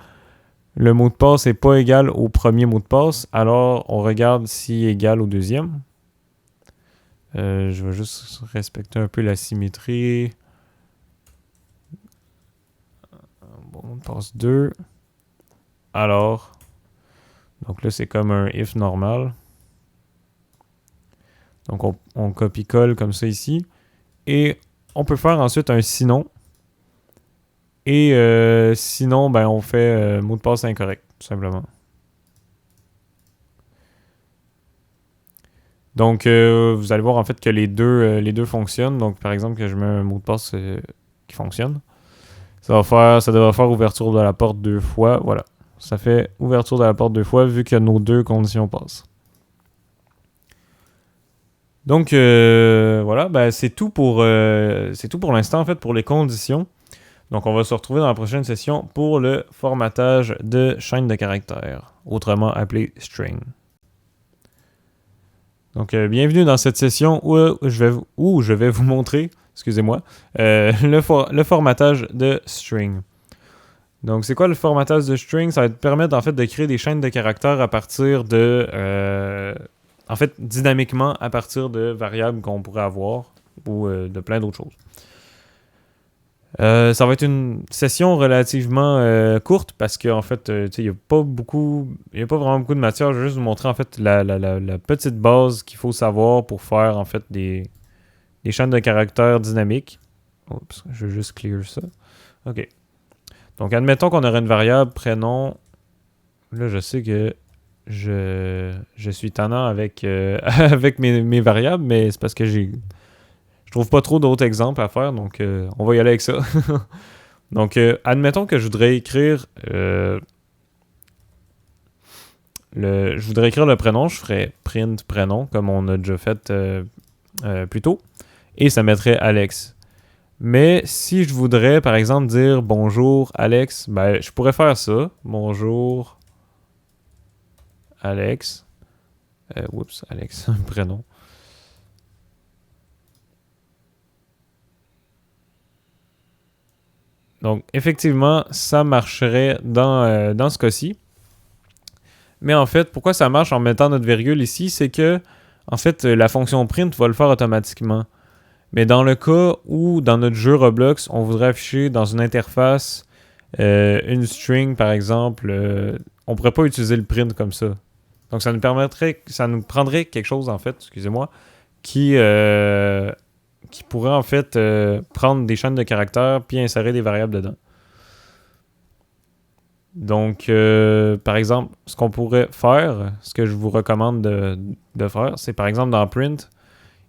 le mot de passe n'est pas égal au premier mot de passe, alors on regarde s'il est égal au deuxième. Je vais juste respecter un peu la symétrie. Bon, mot de passe 2. Alors, donc là c'est comme un if normal. Donc on copie-colle comme ça ici. Et on peut faire ensuite un sinon. Et sinon, on fait mot de passe incorrect, tout simplement. Donc, vous allez voir en fait que les deux fonctionnent. Donc, par exemple, que je mets un mot de passe qui fonctionne. Ça devrait faire ouverture de la porte 2 fois. Voilà. Ça fait ouverture de la porte 2 fois vu que nos deux conditions passent. Donc voilà, ben, c'est tout pour l'instant en fait pour les conditions. Donc on va se retrouver dans la prochaine session pour le formatage de chaîne de caractères, autrement appelé string. Donc bienvenue dans cette session où je vais vous montrer, excusez-moi, le formatage de string. Donc c'est quoi le formatage de string? Ça va te permettre en fait de créer des chaînes de caractères à partir de en fait, dynamiquement à partir de variables qu'on pourrait avoir ou de plein d'autres choses. Ça va être une session relativement courte parce qu'en fait, il n'y a pas vraiment beaucoup de matière. Je vais juste vous montrer en fait la petite base qu'il faut savoir pour faire en fait des chaînes de caractères dynamiques. Oups, je vais juste clear ça. OK. Donc, admettons qu'on aurait une variable prénom. Là, je sais que je suis tannant avec, avec mes variables, mais c'est parce que je trouve pas trop d'autres exemples à faire, donc on va y aller avec ça. Donc, admettons que je voudrais écrire le prénom, je ferais print prénom, comme on a déjà fait plus tôt, et ça mettrait Alex. Mais si je voudrais, par exemple, dire bonjour Alex, ben, je pourrais faire ça. Bonjour Alex. Alex, prénom. Donc, effectivement, ça marcherait dans ce cas-ci. Mais en fait, pourquoi ça marche en mettant notre virgule ici, c'est que, en fait, la fonction print va le faire automatiquement. Mais dans le cas où, dans notre jeu Roblox, on voudrait afficher dans une interface une string, par exemple, on ne pourrait pas utiliser le print comme ça. Donc, ça nous prendrait quelque chose, en fait, excusez-moi, qui pourrait, en fait, prendre des chaînes de caractères puis insérer des variables dedans. Donc, par exemple, ce qu'on pourrait faire, ce que je vous recommande de faire, c'est par exemple dans print,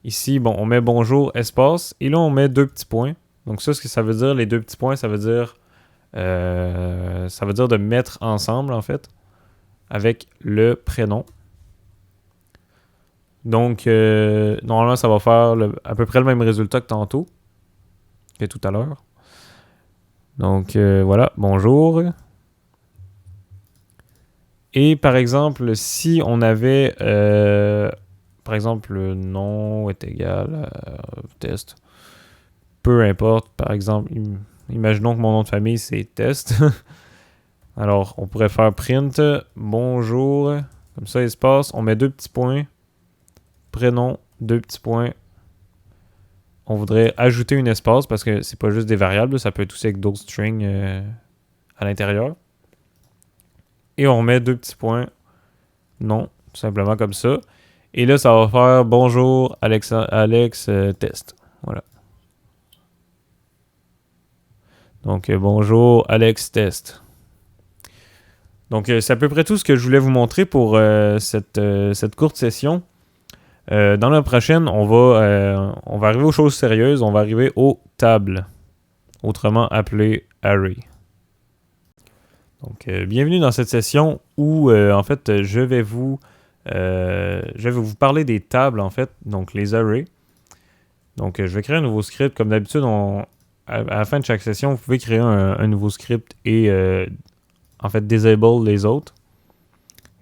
ici, bon, on met bonjour, espace, et là, on met 2 petits points. Donc ça, ce que ça veut dire, les 2 petits points, ça veut dire de mettre ensemble, en fait, avec le prénom. Donc, normalement, ça va faire à peu près le même résultat que tantôt, que tout à l'heure. Donc, voilà, bonjour. Et par exemple, si on avait, par exemple, le nom est égal à test, peu importe, par exemple, imaginons que mon nom de famille c'est test. Alors, on pourrait faire print bonjour, comme ça, espace, on met 2 petits points, prénom, 2 petits points. On voudrait ajouter un espace parce que c'est pas juste des variables, ça peut être aussi avec d'autres strings à l'intérieur. Et on met 2 petits points, non, tout simplement comme ça. Et là, ça va faire bonjour Alex test. Voilà. Donc, bonjour Alex test. Donc, c'est à peu près tout ce que je voulais vous montrer pour cette courte session. Dans la prochaine, on va arriver aux choses sérieuses. On va arriver aux tables, autrement appelées array. Donc, bienvenue dans cette session où, en fait, je vais vous parler des tables, en fait, donc les arrays. Donc, je vais créer un nouveau script. Comme d'habitude, à la fin de chaque session, vous pouvez créer un nouveau script et, en fait, disable les autres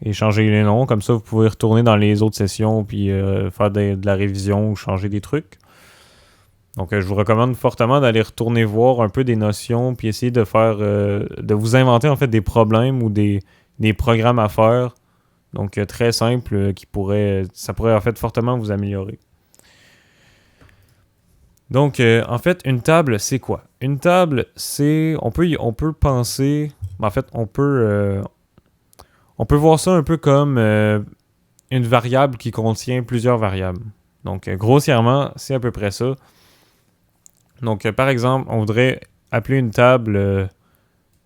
et changer les noms. Comme ça, vous pouvez retourner dans les autres sessions puis faire de la révision ou changer des trucs. Donc, je vous recommande fortement d'aller retourner voir un peu des notions puis essayer de faire, de vous inventer en fait des problèmes ou des programmes à faire. Donc, très simple, ça pourrait en fait fortement vous améliorer. Donc, en fait, une table, c'est quoi? Une table, c'est, on peut penser, en fait, on peut voir ça un peu comme une variable qui contient plusieurs variables. Donc, grossièrement, c'est à peu près ça. Donc, par exemple, on voudrait appeler une table...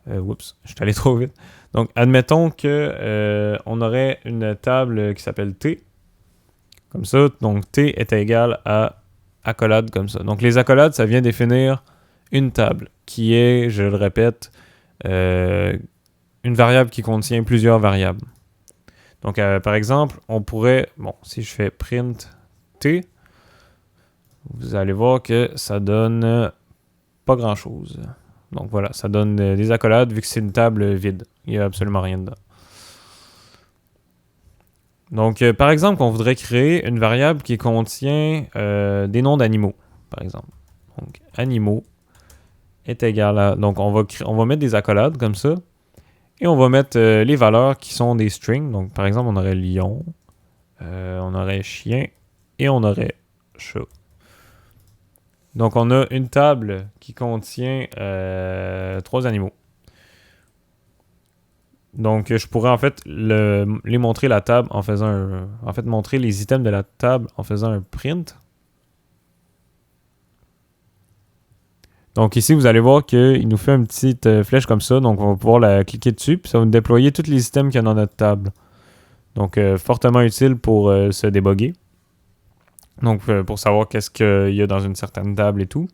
oups, je suis allé trop vite. Donc, admettons que on aurait une table qui s'appelle T. Comme ça, donc T est égal à accolade comme ça. Donc, les accolades, ça vient définir une table qui est, je le répète, une variable qui contient plusieurs variables. Donc, par exemple, on pourrait... Bon, si je fais print T, vous allez voir que ça donne pas grand-chose. Donc voilà, ça donne des accolades vu que c'est une table vide. Il n'y a absolument rien dedans. Donc, par exemple, on voudrait créer une variable qui contient des noms d'animaux, par exemple. Donc, animaux est égal à... Donc, on va mettre des accolades comme ça. Et on va mettre les valeurs qui sont des strings. Donc, par exemple, on aurait lion, on aurait chien et on aurait chat. Donc, on a une table qui contient 3 animaux. Donc, je pourrais en fait les montrer la table en faisant montrer les items de la table en faisant un print. Donc ici, vous allez voir qu'il nous fait une petite flèche comme ça. Donc, on va pouvoir la cliquer dessus. Puis ça va nous déployer tous les items qu'il y a dans notre table. Donc, fortement utile pour se débugger. Donc, pour savoir qu'est-ce qu'il y a dans une certaine table et tout.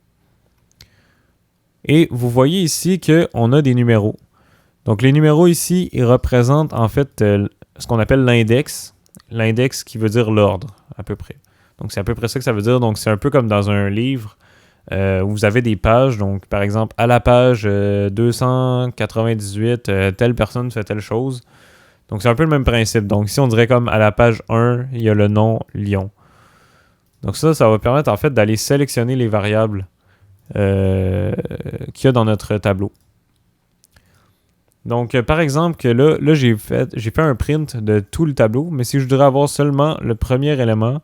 Et vous voyez ici qu'on a des numéros. Donc, les numéros ici, ils représentent en fait ce qu'on appelle l'index. L'index qui veut dire l'ordre, à peu près. Donc, c'est à peu près ça que ça veut dire. Donc, c'est un peu comme dans un livre où vous avez des pages. Donc, par exemple, à la page 298, telle personne fait telle chose. Donc, c'est un peu le même principe. Donc, ici, on dirait comme à la page 1, il y a le nom lion. Donc, ça va permettre en fait d'aller sélectionner les variables qu'il y a dans notre tableau. Donc, par exemple, que là j'ai fait un print de tout le tableau, mais si je voudrais avoir seulement le premier élément,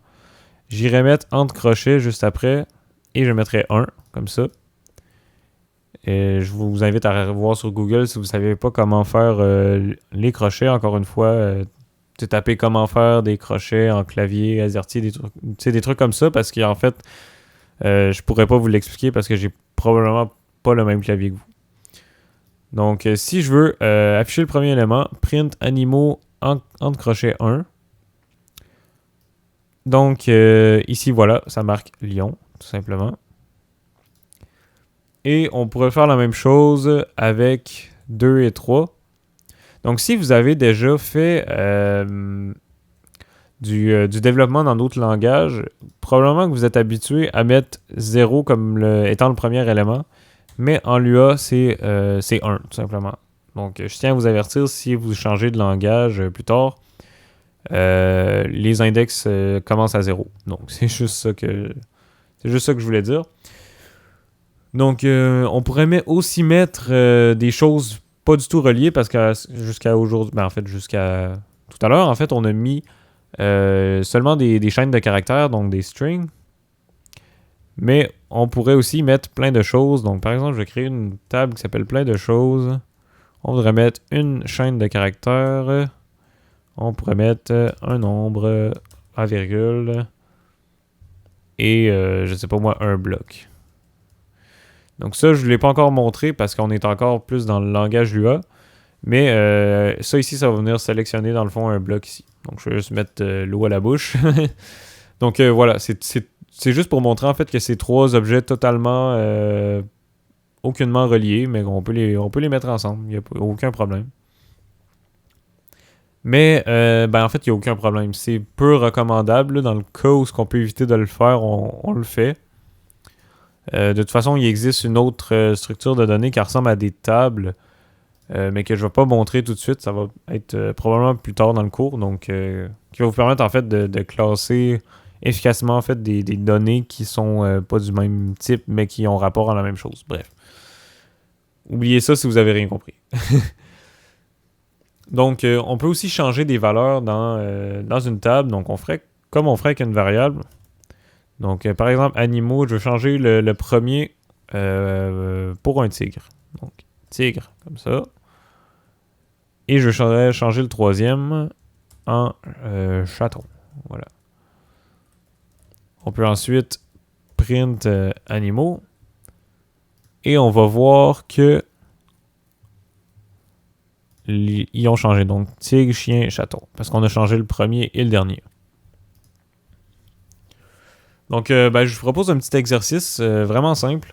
j'irais mettre entre crochets juste après, et je mettrais 1, comme ça. Et je vous invite à voir sur Google si vous ne savez pas comment faire les crochets. Encore une fois, tapez comment faire des crochets en clavier, AZERTY, des trucs comme ça, parce qu'en fait, je pourrais pas vous l'expliquer parce que j'ai probablement pas le même clavier que vous. Donc, si je veux afficher le premier élément, print animaux entre crochets 1. Donc, ici, voilà, ça marque lion, tout simplement. Et on pourrait faire la même chose avec 2 et 3. Donc, si vous avez déjà fait du développement dans d'autres langages, probablement que vous êtes habitué à mettre 0 comme étant le premier élément. Mais en Lua, c'est 1, tout simplement. Donc, je tiens à vous avertir, si vous changez de langage plus tard, les index commencent à 0. Donc, c'est juste ça que je voulais dire. Donc, on pourrait aussi mettre des choses pas du tout reliées, parce que jusqu'à aujourd'hui, en fait, jusqu'à tout à l'heure, en fait, on a mis seulement des chaînes de caractères, donc des strings. Mais on pourrait aussi mettre plein de choses. Donc, par exemple, je vais créer une table qui s'appelle plein de choses. On voudrait mettre une chaîne de caractères. On pourrait mettre un nombre, à virgule. Et, je sais pas moi, un bloc. Donc ça, je ne l'ai pas encore montré parce qu'on est encore plus dans le langage Lua. Mais ça ici, ça va venir sélectionner dans le fond un bloc ici. Donc, je vais juste mettre l'eau à la bouche. Donc, voilà, c'est juste pour montrer en fait que c'est 3 objets totalement aucunement reliés, mais on peut les mettre ensemble, il n'y a aucun problème. Mais en fait, il n'y a aucun problème. C'est peu recommandable. Là, dans le cas où on peut éviter de le faire, on le fait. De toute façon, il existe une autre structure de données qui ressemble à des tables, mais que je ne vais pas montrer tout de suite. Ça va être probablement plus tard dans le cours. Donc, qui va vous permettre en fait de classer efficacement en fait des données qui sont pas du même type mais qui ont rapport à la même chose. Bref. Oubliez ça si vous avez rien compris. Donc, on peut aussi changer des valeurs dans une table. Donc, on ferait comme on ferait avec une variable. Donc, par exemple, animaux, je veux changer le premier pour un tigre. Donc, tigre, comme ça. Et je voudrais changer le troisième en chaton. Voilà. On peut ensuite print animaux. Et on va voir que ils ont changé. Donc, tigre, chien, chaton. Parce qu'on a changé le premier et le dernier. Donc, je vous propose un petit exercice vraiment simple.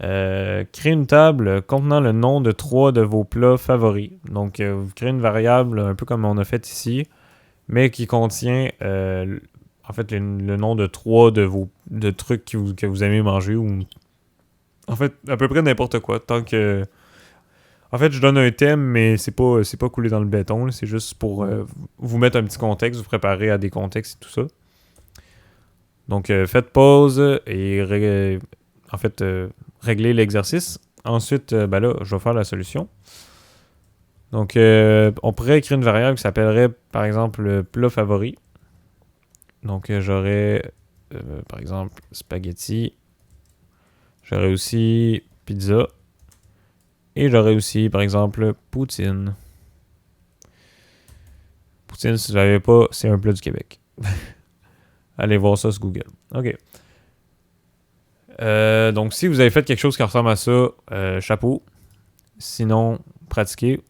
Créez une table contenant le nom de 3 de vos plats favoris. Donc, vous créez une variable un peu comme on a fait ici, mais qui contient en fait, le nom de 3 de trucs que vous aimez manger ou en fait, à peu près n'importe quoi. Tant que. En fait, je donne un thème, mais c'est pas coulé dans le béton. C'est juste pour vous mettre un petit contexte, vous préparer à des contextes et tout ça. Donc, faites pause et réglez l'exercice. Ensuite, ben là, je vais faire la solution. Donc, on pourrait écrire une variable qui s'appellerait, par exemple, plat favori. Donc, j'aurais, par exemple, spaghetti. J'aurais aussi pizza. Et j'aurais aussi, par exemple, poutine. Poutine, si vous ne savez pas, c'est un plat du Québec. Allez voir ça sur Google. OK. Donc, si vous avez fait quelque chose qui ressemble à ça, chapeau. Sinon, pratiquez.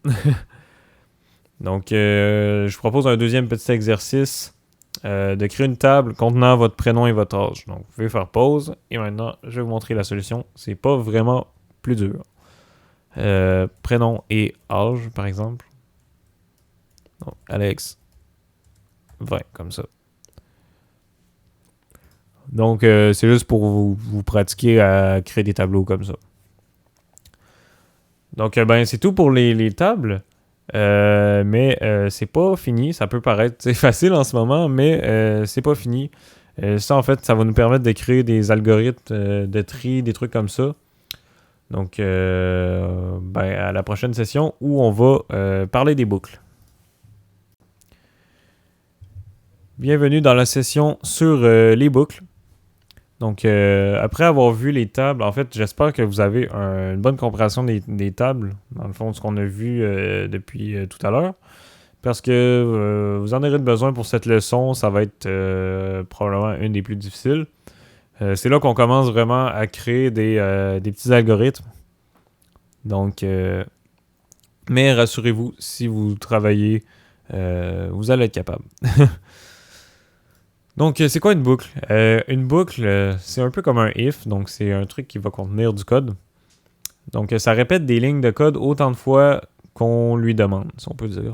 Donc, je vous propose un deuxième petit exercice de créer une table contenant votre prénom et votre âge. Donc, vous pouvez faire pause. Et maintenant, je vais vous montrer la solution. C'est pas vraiment plus dur. Prénom et âge, par exemple. Donc, Alex 20, comme ça. Donc, c'est juste pour vous pratiquer à créer des tableaux comme ça. Donc, c'est tout pour les tables. Mais c'est pas fini. Ça peut paraître facile en ce moment, mais c'est pas fini. Ça, en fait, ça va nous permettre de créer des algorithmes de tri, des trucs comme ça. Donc, à la prochaine session où on va parler des boucles. Bienvenue dans la session sur les boucles. Donc, après avoir vu les tables, en fait, j'espère que vous avez une bonne compréhension des tables, dans le fond, de ce qu'on a vu depuis tout à l'heure. Parce que vous en aurez besoin pour cette leçon, ça va être probablement une des plus difficiles. C'est là qu'on commence vraiment à créer des petits algorithmes. Donc, mais rassurez-vous, si vous travaillez, vous allez être capable. Donc, c'est quoi une boucle? Une boucle, c'est un peu comme un if, donc c'est un truc qui va contenir du code. Donc, ça répète des lignes de code autant de fois qu'on lui demande, si on peut dire.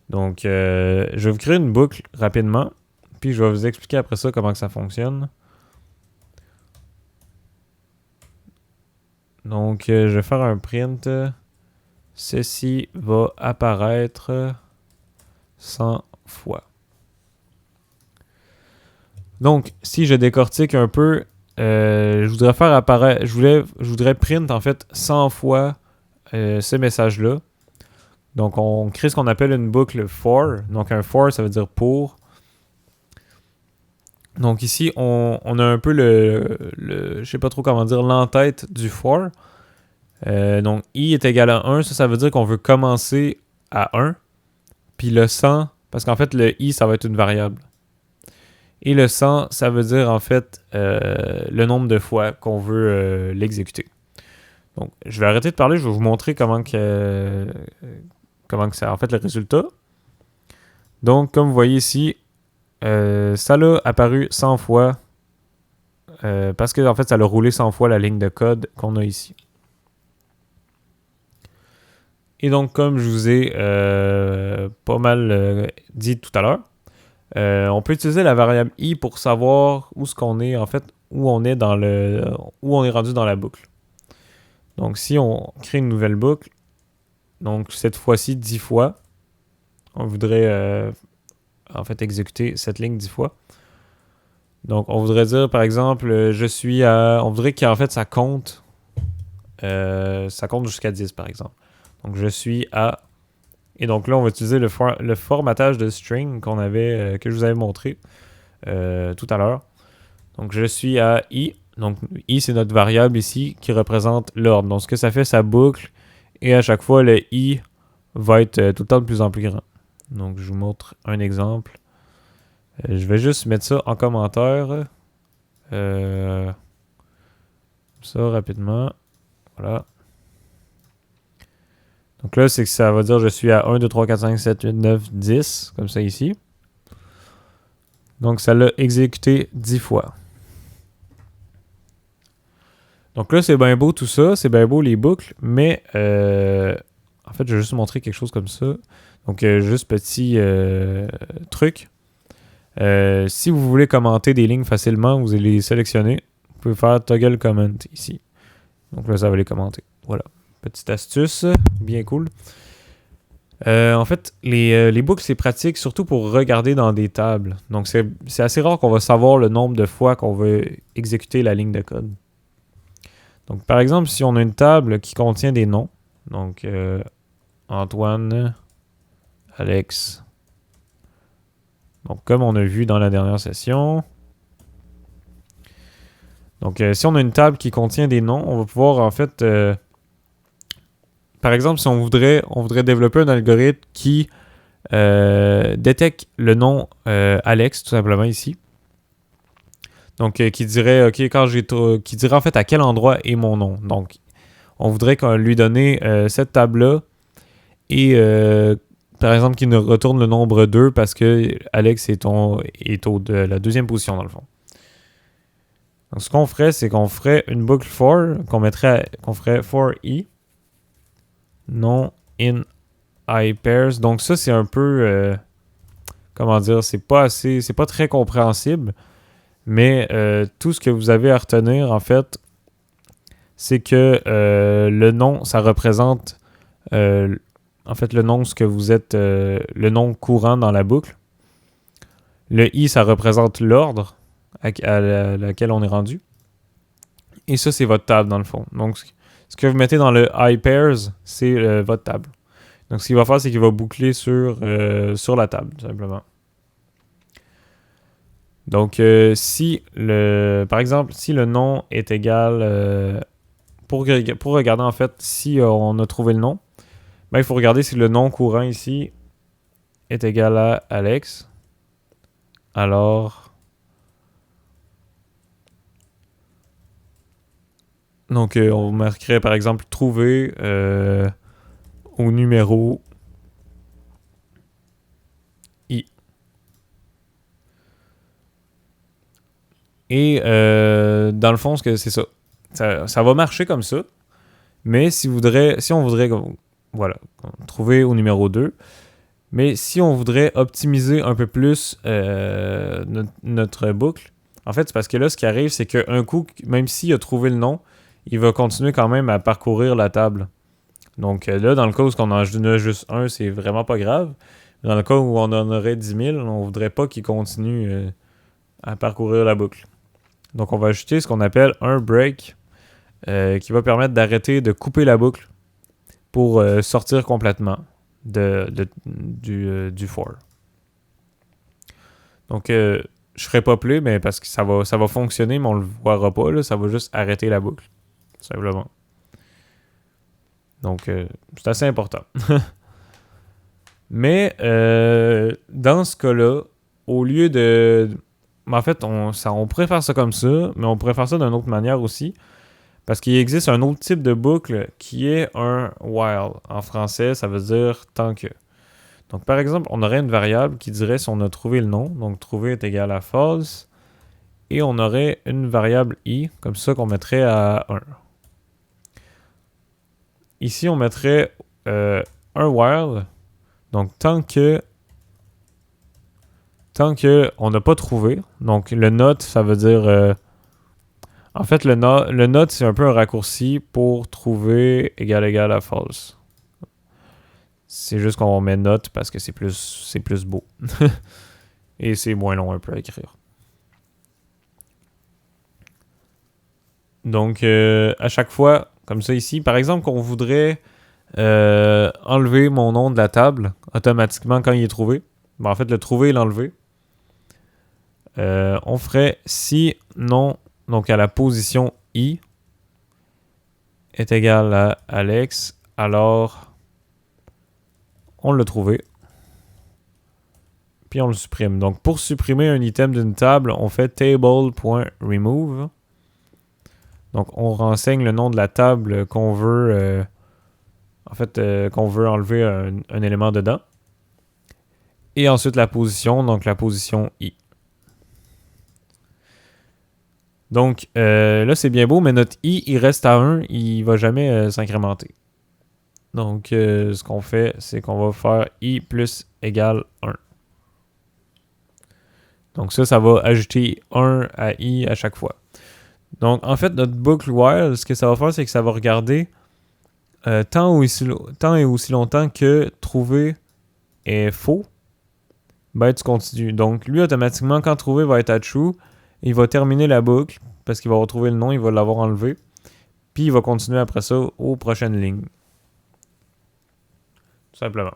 Donc, je vais vous créer une boucle rapidement, puis je vais vous expliquer après ça comment que ça fonctionne. Donc, je vais faire un print. Ceci va apparaître 100 fois. Donc, si je décortique un peu, je voudrais faire apparaître, je voudrais print en fait 100 fois ce message-là. Donc, on crée ce qu'on appelle une boucle for. Donc, un for, ça veut dire pour. Donc, ici, on a un peu je sais pas trop comment dire, l'entête du for. Donc, i est égal à 1. Ça veut dire qu'on veut commencer à 1. Puis le 100, parce qu'en fait, le i, ça va être une variable. Et le 100, ça veut dire en fait le nombre de fois qu'on veut l'exécuter. Donc, je vais arrêter de parler, je vais vous montrer comment que c'est en fait le résultat. Donc, comme vous voyez ici, ça l'a apparu 100 fois parce que en fait, ça l'a roulé 100 fois la ligne de code qu'on a ici. Et donc, comme je vous ai pas mal dit tout à l'heure, on peut utiliser la variable i pour savoir où on est rendu dans la boucle. Donc si on crée une nouvelle boucle, donc cette fois-ci 10 fois, on voudrait en fait exécuter cette ligne 10 fois. Donc on voudrait dire par exemple on voudrait qu'en fait ça compte jusqu'à 10 par exemple. Donc je suis à. Et donc là, on va utiliser le formatage de string que je vous avais montré tout à l'heure. Donc, je suis à i. Donc, i, c'est notre variable ici qui représente l'ordre. Donc, ce que ça fait, ça boucle. Et à chaque fois, le i va être tout le temps de plus en plus grand. Donc, je vous montre un exemple. Je vais juste mettre ça en commentaire. Ça, rapidement. Voilà. Donc là, c'est que ça va dire je suis à 1, 2, 3, 4, 5, 7, 8, 9, 10, comme ça ici. Donc ça l'a exécuté 10 fois. Donc là, c'est bien beau tout ça, c'est bien beau les boucles, mais en fait, je vais juste montrer quelque chose comme ça. Donc juste petit truc. Si vous voulez commenter des lignes facilement, vous allez les sélectionner. Vous pouvez faire toggle comment ici. Donc là, ça va les commenter. Voilà. Petite astuce, bien cool. En fait, les books, c'est pratique surtout pour regarder dans des tables. Donc, c'est assez rare qu'on va savoir le nombre de fois qu'on veut exécuter la ligne de code. Donc, par exemple, si on a une table qui contient des noms, donc Antoine, Alex, donc comme on a vu dans la dernière session. Donc, si on a une table qui contient des noms, on va pouvoir en fait... par exemple, si on voudrait développer un algorithme qui détecte le nom Alex, tout simplement ici. Donc, qui dirait, qui dirait en fait à quel endroit est mon nom. Donc, on voudrait lui donner cette table-là et, par exemple, qu'il nous retourne le nombre 2 parce que Alex est de la deuxième position, dans le fond. Donc, ce qu'on ferait, c'est qu'on ferait une boucle for, qu'on ferait for i, non in I pairs. Donc, ça, c'est un peu, comment dire, c'est pas très compréhensible. Mais tout ce que vous avez à retenir, en fait, c'est que le nom, ça représente, en fait, le nom, ce que vous êtes, le nom courant dans la boucle. Le i, ça représente l'ordre à laquelle on est rendu. Et ça, c'est votre table, dans le fond. Donc, ce que vous mettez dans le I pairs, c'est votre table. Donc, ce qu'il va faire, c'est qu'il va boucler sur la table, tout simplement. Donc, par exemple, si le nom est égal... pour regarder, en fait, si on a trouvé le nom, ben, il faut regarder si le nom courant ici est égal à Alex. Alors... Donc, on marquerait, par exemple, trouver au numéro I. Et dans le fond, c'est ça. Ça va marcher comme ça. Mais si on voudrait voilà, trouver au numéro 2, mais si on voudrait optimiser un peu plus notre boucle, en fait, c'est parce que là, ce qui arrive, c'est qu'un coup, même s'il a trouvé le nom, il va continuer quand même à parcourir la table. Donc là, dans le cas où on en a juste un, c'est vraiment pas grave. Dans le cas où on en aurait 10 000, on voudrait pas qu'il continue à parcourir la boucle. Donc on va ajouter ce qu'on appelle un break qui va permettre d'arrêter de couper la boucle pour sortir complètement du for. Donc je ferai pas plus, mais parce que ça va fonctionner, mais on le verra pas, là, ça va juste arrêter la boucle. Simplement. Donc c'est assez important. Mais dans ce cas-là, au lieu de... En fait, on pourrait faire ça comme ça, mais on pourrait faire ça d'une autre manière aussi. Parce qu'il existe un autre type de boucle qui est un while. En français, ça veut dire tant que. Donc, par exemple, on aurait une variable qui dirait si on a trouvé le nom. Donc, trouver est égal à false. Et on aurait une variable i, comme ça, qu'on mettrait à 1. Ici, on mettrait un while. Donc, tant que on n'a pas trouvé. Donc, le not, ça veut dire... en fait, le not, c'est un peu un raccourci pour trouver égal à false. C'est juste qu'on met not parce que c'est plus beau. Et c'est moins long un peu à écrire. Donc, à chaque fois, comme ça ici, par exemple, qu'on voudrait enlever mon nom de la table automatiquement quand il est trouvé. Ben, en fait, le trouver et l'enlever. On ferait si non, donc à la position i est égal à Alex, alors on l'a trouvé. Puis on le supprime. Donc pour supprimer un item d'une table, on fait table.remove. Donc on renseigne le nom de la table qu'on veut qu'on veut enlever un élément dedans. Et ensuite la position, donc la position i. Donc là, c'est bien beau, mais notre i, il reste à 1, il va jamais s'incrémenter. Donc, ce qu'on fait, c'est qu'on va faire i plus égale 1. Donc ça va ajouter 1 à i à chaque fois. Donc en fait, notre boucle while, ce que ça va faire, c'est que ça va regarder tant et aussi longtemps que trouver est faux, ben tu continues. Donc lui, automatiquement, quand trouver va être à true, il va terminer la boucle parce qu'il va retrouver le nom, il va l'avoir enlevé. Puis il va continuer après ça aux prochaines lignes. Tout simplement.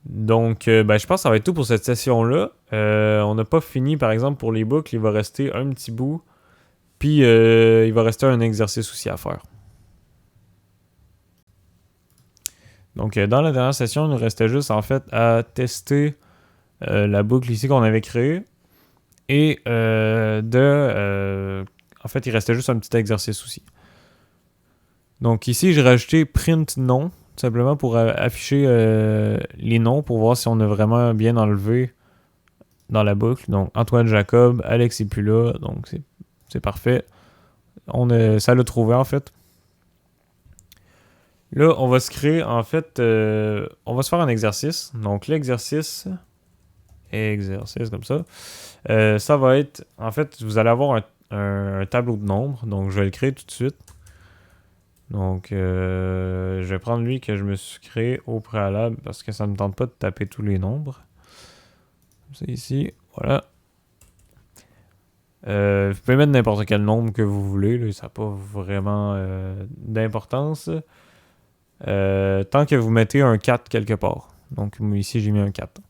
Donc, ben, je pense que ça va être tout pour cette session-là. On n'a pas fini, par exemple, pour les boucles. Il va rester un petit bout. Puis, il va rester un exercice aussi à faire. Donc, dans la dernière session, il nous restait juste, en fait, à tester la boucle ici qu'on avait créée. Et en fait, il restait juste un petit exercice aussi. Donc, ici, j'ai rajouté print nom. Tout simplement pour afficher les noms pour voir si on a vraiment bien enlevé dans la boucle. Donc Antoine Jacob, Alex est plus là, donc c'est parfait. Ça l'a trouvé en fait. Là, on va se créer en fait, on va se faire un exercice. Donc l'exercice, comme ça, ça va être, en fait, vous allez avoir un tableau de nombres. Donc je vais le créer tout de suite. Donc, je vais prendre lui que je me suis créé au préalable parce que ça ne me tente pas de taper tous les nombres. C'est ici, voilà. Vous pouvez mettre n'importe quel nombre que vous voulez, là, ça n'a pas vraiment d'importance. Tant que vous mettez un 4 quelque part. Donc, ici, j'ai mis un 4.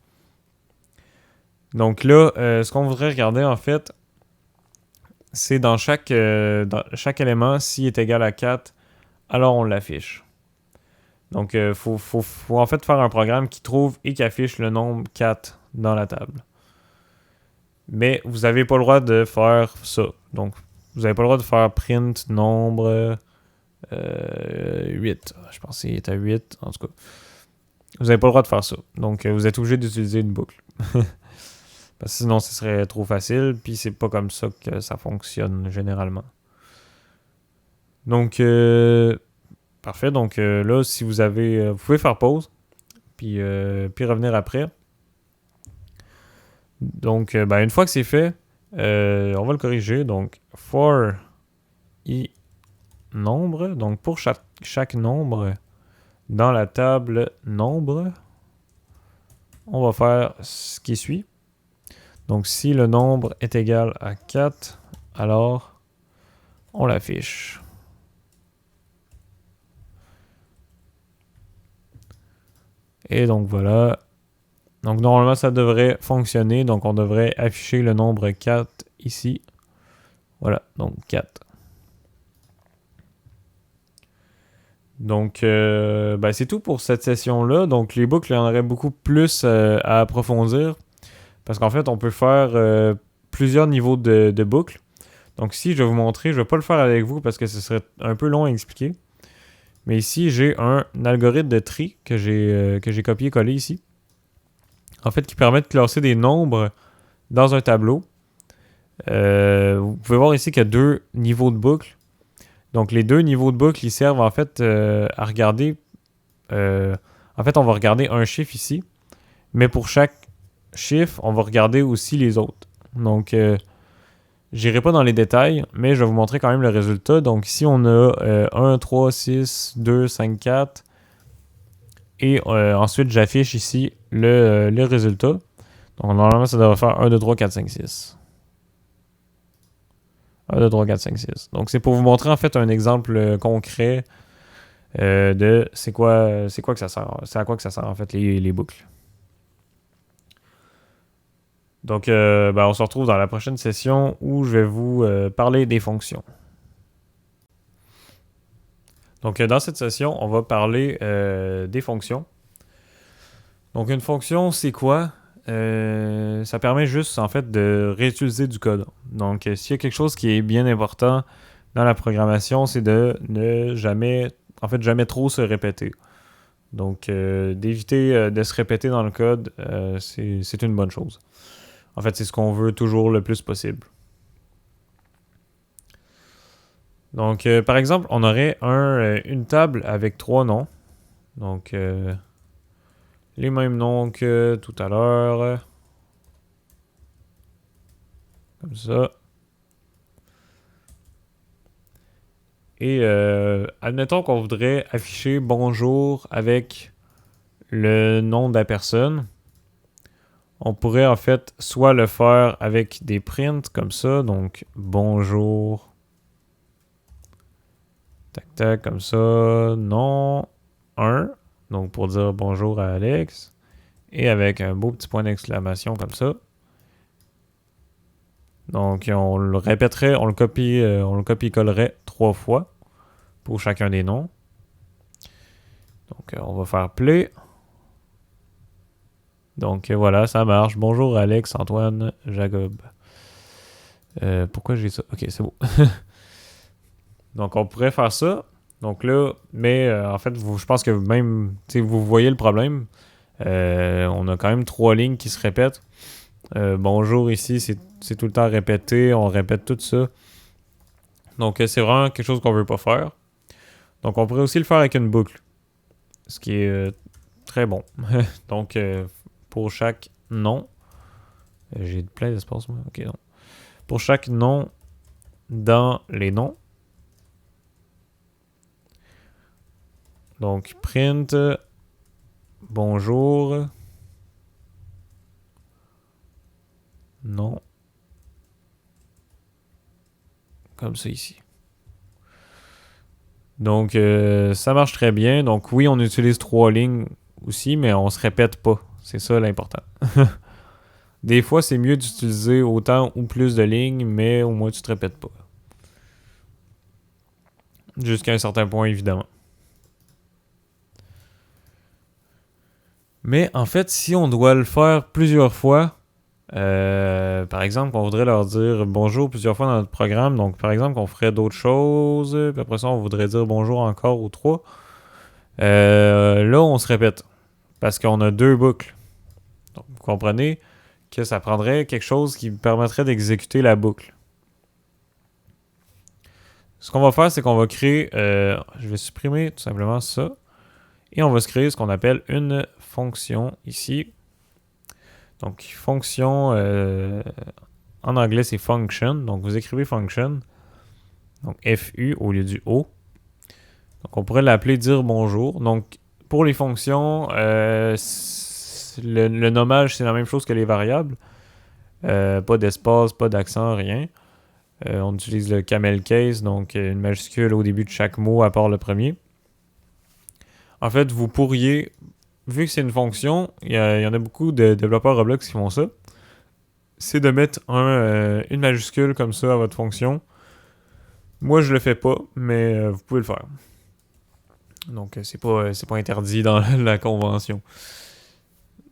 Donc là, ce qu'on voudrait regarder, en fait, c'est dans chaque élément, s'il est égal à 4, alors on l'affiche. Donc, il faut en fait faire un programme qui trouve et qui affiche le nombre 4 dans la table. Mais vous n'avez pas le droit de faire ça. Donc, vous n'avez pas le droit de faire print nombre 8. Je pense qu'il est à 8, en tout cas. Vous n'avez pas le droit de faire ça. Donc, vous êtes obligé d'utiliser une boucle. Parce que sinon, ce serait trop facile, puis c'est pas comme ça que ça fonctionne généralement. Donc, parfait. Donc là, si vous avez... vous pouvez faire pause, puis revenir après. Donc, une fois que c'est fait, on va le corriger. Donc, for i nombre. Donc, pour chaque nombre dans la table nombre, on va faire ce qui suit. Donc, si le nombre est égal à 4, alors on l'affiche. Et donc, voilà. Donc, normalement, ça devrait fonctionner. Donc, on devrait afficher le nombre 4 ici. Voilà, donc 4. Donc, c'est tout pour cette session-là. Donc, les boucles, il y en aurait beaucoup plus à approfondir. Parce qu'en fait, on peut faire plusieurs niveaux de boucles. Donc, ici, je vais vous montrer. Je ne vais pas le faire avec vous parce que ce serait un peu long à expliquer. Mais ici, j'ai un algorithme de tri que j'ai copié-collé ici. En fait, qui permet de classer des nombres dans un tableau. Vous pouvez voir ici qu'il y a 2 niveaux de boucle. Donc, les 2 niveaux de boucle, ils servent en fait à regarder... en fait, on va regarder un chiffre ici. Mais pour chaque chiffre, on va regarder aussi les autres. Donc, j'irai pas dans les détails, mais je vais vous montrer quand même le résultat. Donc, ici, on a 1, 3, 6, 2, 5, 4... Et ensuite, j'affiche ici le résultat. Donc, normalement, ça devrait faire 1, 2, 3, 4, 5, 6. 1, 2, 3, 4, 5, 6. Donc, c'est pour vous montrer en fait un exemple concret de c'est quoi que ça sert. C'est à quoi que ça sert en fait les boucles. Donc, on se retrouve dans la prochaine session où je vais vous parler des fonctions. Donc, dans cette session, on va parler des fonctions. Donc, une fonction, c'est quoi? Ça permet juste, en fait, de réutiliser du code. Donc, s'il y a quelque chose qui est bien important dans la programmation, c'est de ne jamais trop se répéter. Donc, d'éviter de se répéter dans le code, c'est une bonne chose. En fait, c'est ce qu'on veut toujours le plus possible. Donc, par exemple, on aurait une table avec 3 noms. Donc, les mêmes noms que tout à l'heure. Comme ça. Et admettons qu'on voudrait afficher bonjour avec le nom de la personne. On pourrait en fait soit le faire avec des prints comme ça, donc bonjour. Tac tac, comme ça. Non. 1. Donc pour dire bonjour à Alex. Et avec un beau petit point d'exclamation comme ça. Donc on le répéterait, on le copie-collerait 3 fois pour chacun des noms. Donc on va faire play. Donc voilà, ça marche. Bonjour Alex, Antoine, Jacob. Pourquoi j'ai ça? Ok, c'est beau. Donc on pourrait faire ça. Donc là, mais en fait, je pense que même, vous voyez le problème. On a quand même 3 lignes qui se répètent. Bonjour ici, c'est tout le temps répété. On répète tout ça. Donc c'est vraiment quelque chose qu'on veut pas faire. Donc on pourrait aussi le faire avec une boucle. Ce qui est très bon. Donc pour chaque nom. J'ai plein d'espace, moi. Ok, non. Pour chaque nom dans les noms. Donc, print. Bonjour. Non. Comme ça ici. Donc, ça marche très bien. Donc, oui, on utilise 3 lignes aussi, mais on se répète pas. C'est ça l'important. Des fois, c'est mieux d'utiliser autant ou plus de lignes, mais au moins tu te répètes pas. Jusqu'à un certain point, évidemment. Mais en fait, si on doit le faire plusieurs fois, par exemple, on voudrait leur dire bonjour plusieurs fois dans notre programme. Donc, par exemple, on ferait d'autres choses. Puis après ça, on voudrait dire bonjour encore ou 3. Là, on se répète. Parce qu'on a 2 boucles. Donc, vous comprenez que ça prendrait quelque chose qui permettrait d'exécuter la boucle. Ce qu'on va faire, c'est qu'on va créer... je vais supprimer tout simplement ça. Et on va se créer ce qu'on appelle une fonction ici. Donc, fonction... en anglais, c'est function. Donc, vous écrivez function. Donc, FU au lieu du O. Donc, on pourrait l'appeler dire bonjour. Donc, pour les fonctions... le nommage, c'est la même chose que les variables. Pas d'espace, pas d'accent, rien. On utilise le camel case, donc une majuscule au début de chaque mot à part le premier. En fait, vous pourriez, vu que c'est une fonction, il y en a beaucoup de développeurs Roblox qui font ça, c'est de mettre une majuscule comme ça à votre fonction. Moi, je le fais pas, mais vous pouvez le faire. Donc, c'est pas interdit dans la convention.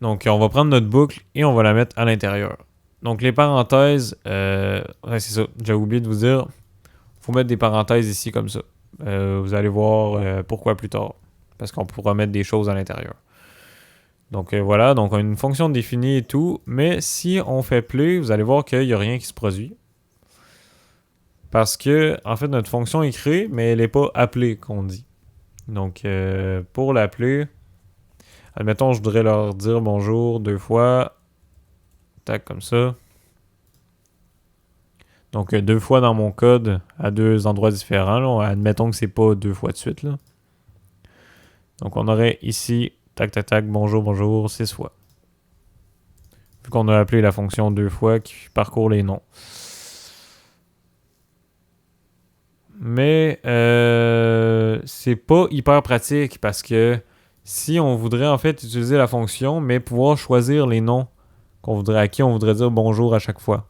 Donc, on va prendre notre boucle et on va la mettre à l'intérieur. Donc, les parenthèses, c'est ça, j'ai oublié de vous dire, il faut mettre des parenthèses ici comme ça. Vous allez voir pourquoi plus tard, parce qu'on pourra mettre des choses à l'intérieur. Donc, voilà, donc on a une fonction définie et tout, mais si on fait play, vous allez voir qu'il n'y a rien qui se produit. Parce que, en fait, notre fonction est créée, mais elle n'est pas appelée, qu'on dit. Donc, pour l'appeler... Admettons, je voudrais leur dire bonjour 2 fois. Tac, comme ça. Donc, 2 fois dans mon code à 2 endroits différents. Là. Admettons que c'est pas 2 fois de suite. Là. Donc, on aurait ici, tac, tac, tac, bonjour, bonjour, 6 fois. Vu qu'on a appelé la fonction 2 fois qui parcourt les noms. Mais, c'est pas hyper pratique parce que si on voudrait en fait utiliser la fonction, mais pouvoir choisir les noms à qui on voudrait dire bonjour à chaque fois.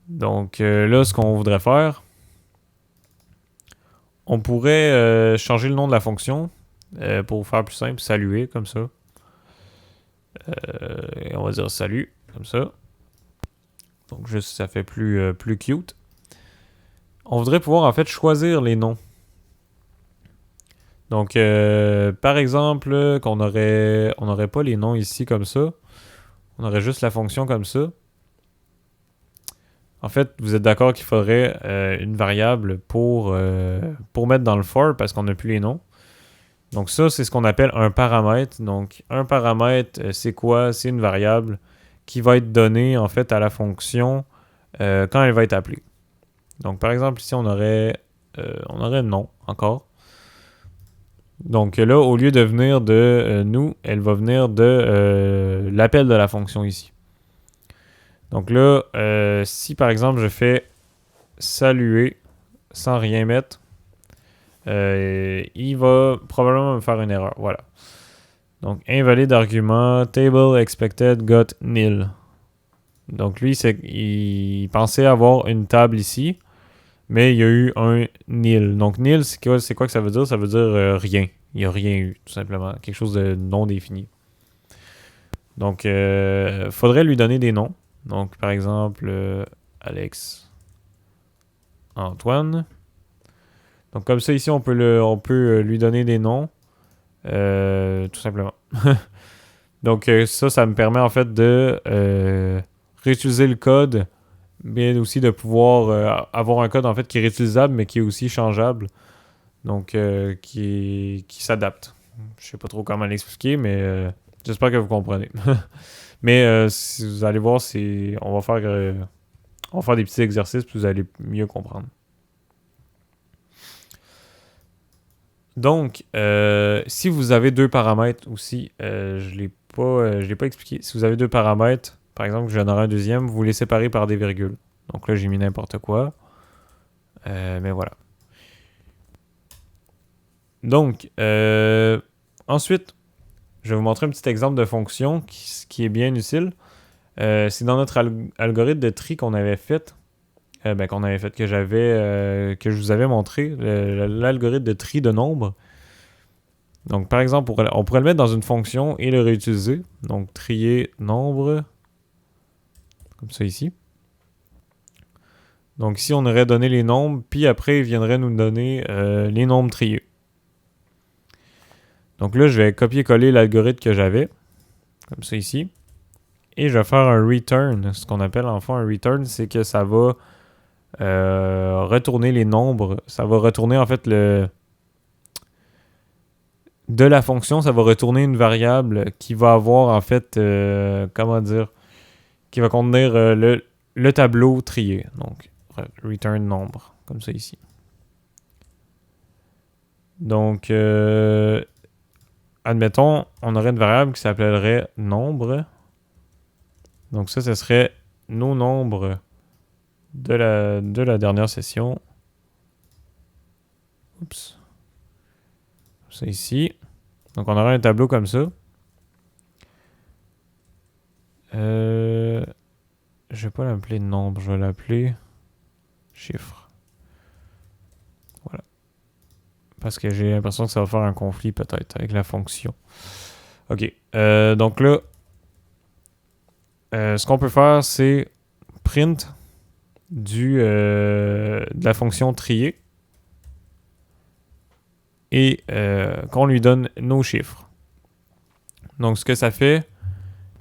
Donc là, ce qu'on voudrait faire, on pourrait changer le nom de la fonction pour faire plus simple, saluer comme ça. Et on va dire salut comme ça. Donc juste ça fait plus cute. On voudrait pouvoir en fait choisir les noms. Donc, par exemple, on n'aurait pas les noms ici comme ça. On aurait juste la fonction comme ça. En fait, vous êtes d'accord qu'il faudrait une variable pour mettre dans le for parce qu'on n'a plus les noms. Donc ça, c'est ce qu'on appelle un paramètre. Donc, un paramètre, c'est quoi? C'est une variable qui va être donné en fait à la fonction quand elle va être appelée. Donc par exemple ici on aurait non encore. Donc là au lieu de venir de nous, elle va venir de l'appel de la fonction ici. Donc là si par exemple je fais saluer sans rien mettre, il va probablement me faire une erreur. Voilà. Donc, invalide argument, table expected got nil. Donc, lui, il pensait avoir une table ici, mais il y a eu un nil. Donc, nil, c'est quoi que ça veut dire? Ça veut dire rien. Il n'y a rien eu, tout simplement. Quelque chose de non défini. Donc, faudrait lui donner des noms. Donc, par exemple, Alex, Antoine. Donc, comme ça, ici, on peut lui donner des noms. Tout simplement. Donc ça me permet en fait de réutiliser le code, mais aussi de pouvoir avoir un code en fait qui est réutilisable mais qui est aussi changeable. Donc qui s'adapte. Je sais pas trop comment l'expliquer, mais j'espère que vous comprenez. Mais si vous allez voir, on va faire des petits exercices puis vous allez mieux comprendre. Donc, si vous avez deux paramètres aussi, je l'ai pas expliqué. Si vous avez deux paramètres, par exemple, j'en aurai un deuxième, vous les séparez par des virgules. Donc là, j'ai mis n'importe quoi. Mais voilà. Donc, ensuite, je vais vous montrer un petit exemple de fonction qui est bien utile. C'est dans notre algorithme de tri qu'on avait fait. Que je vous avais montré, l'algorithme de tri de nombres. Donc, par exemple, on pourrait le mettre dans une fonction et le réutiliser. Donc, trier nombre, comme ça ici. Donc, ici, on aurait donné les nombres, puis après, il viendrait nous donner les nombres triés. Donc là, je vais copier-coller l'algorithme que j'avais, comme ça ici. Et je vais faire un return. Ce qu'on appelle en fait un return, c'est que ça va retourner les nombres. Ça va retourner en fait de la fonction, ça va retourner une variable qui va avoir en fait, qui va contenir le tableau trié. Donc, return nombre, comme ça ici. Donc, admettons, on aurait une variable qui s'appellerait nombre. Donc ça, ce serait nos nombres de la dernière session. Oups. Ça ici. Donc on aura un tableau comme ça. Je vais pas l'appeler nombre, je vais l'appeler chiffre. Voilà. Parce que j'ai l'impression que ça va faire un conflit peut-être avec la fonction. Ok. Donc là, ce qu'on peut faire, c'est print de la fonction trier et qu'on lui donne nos chiffres. Donc ce que ça fait,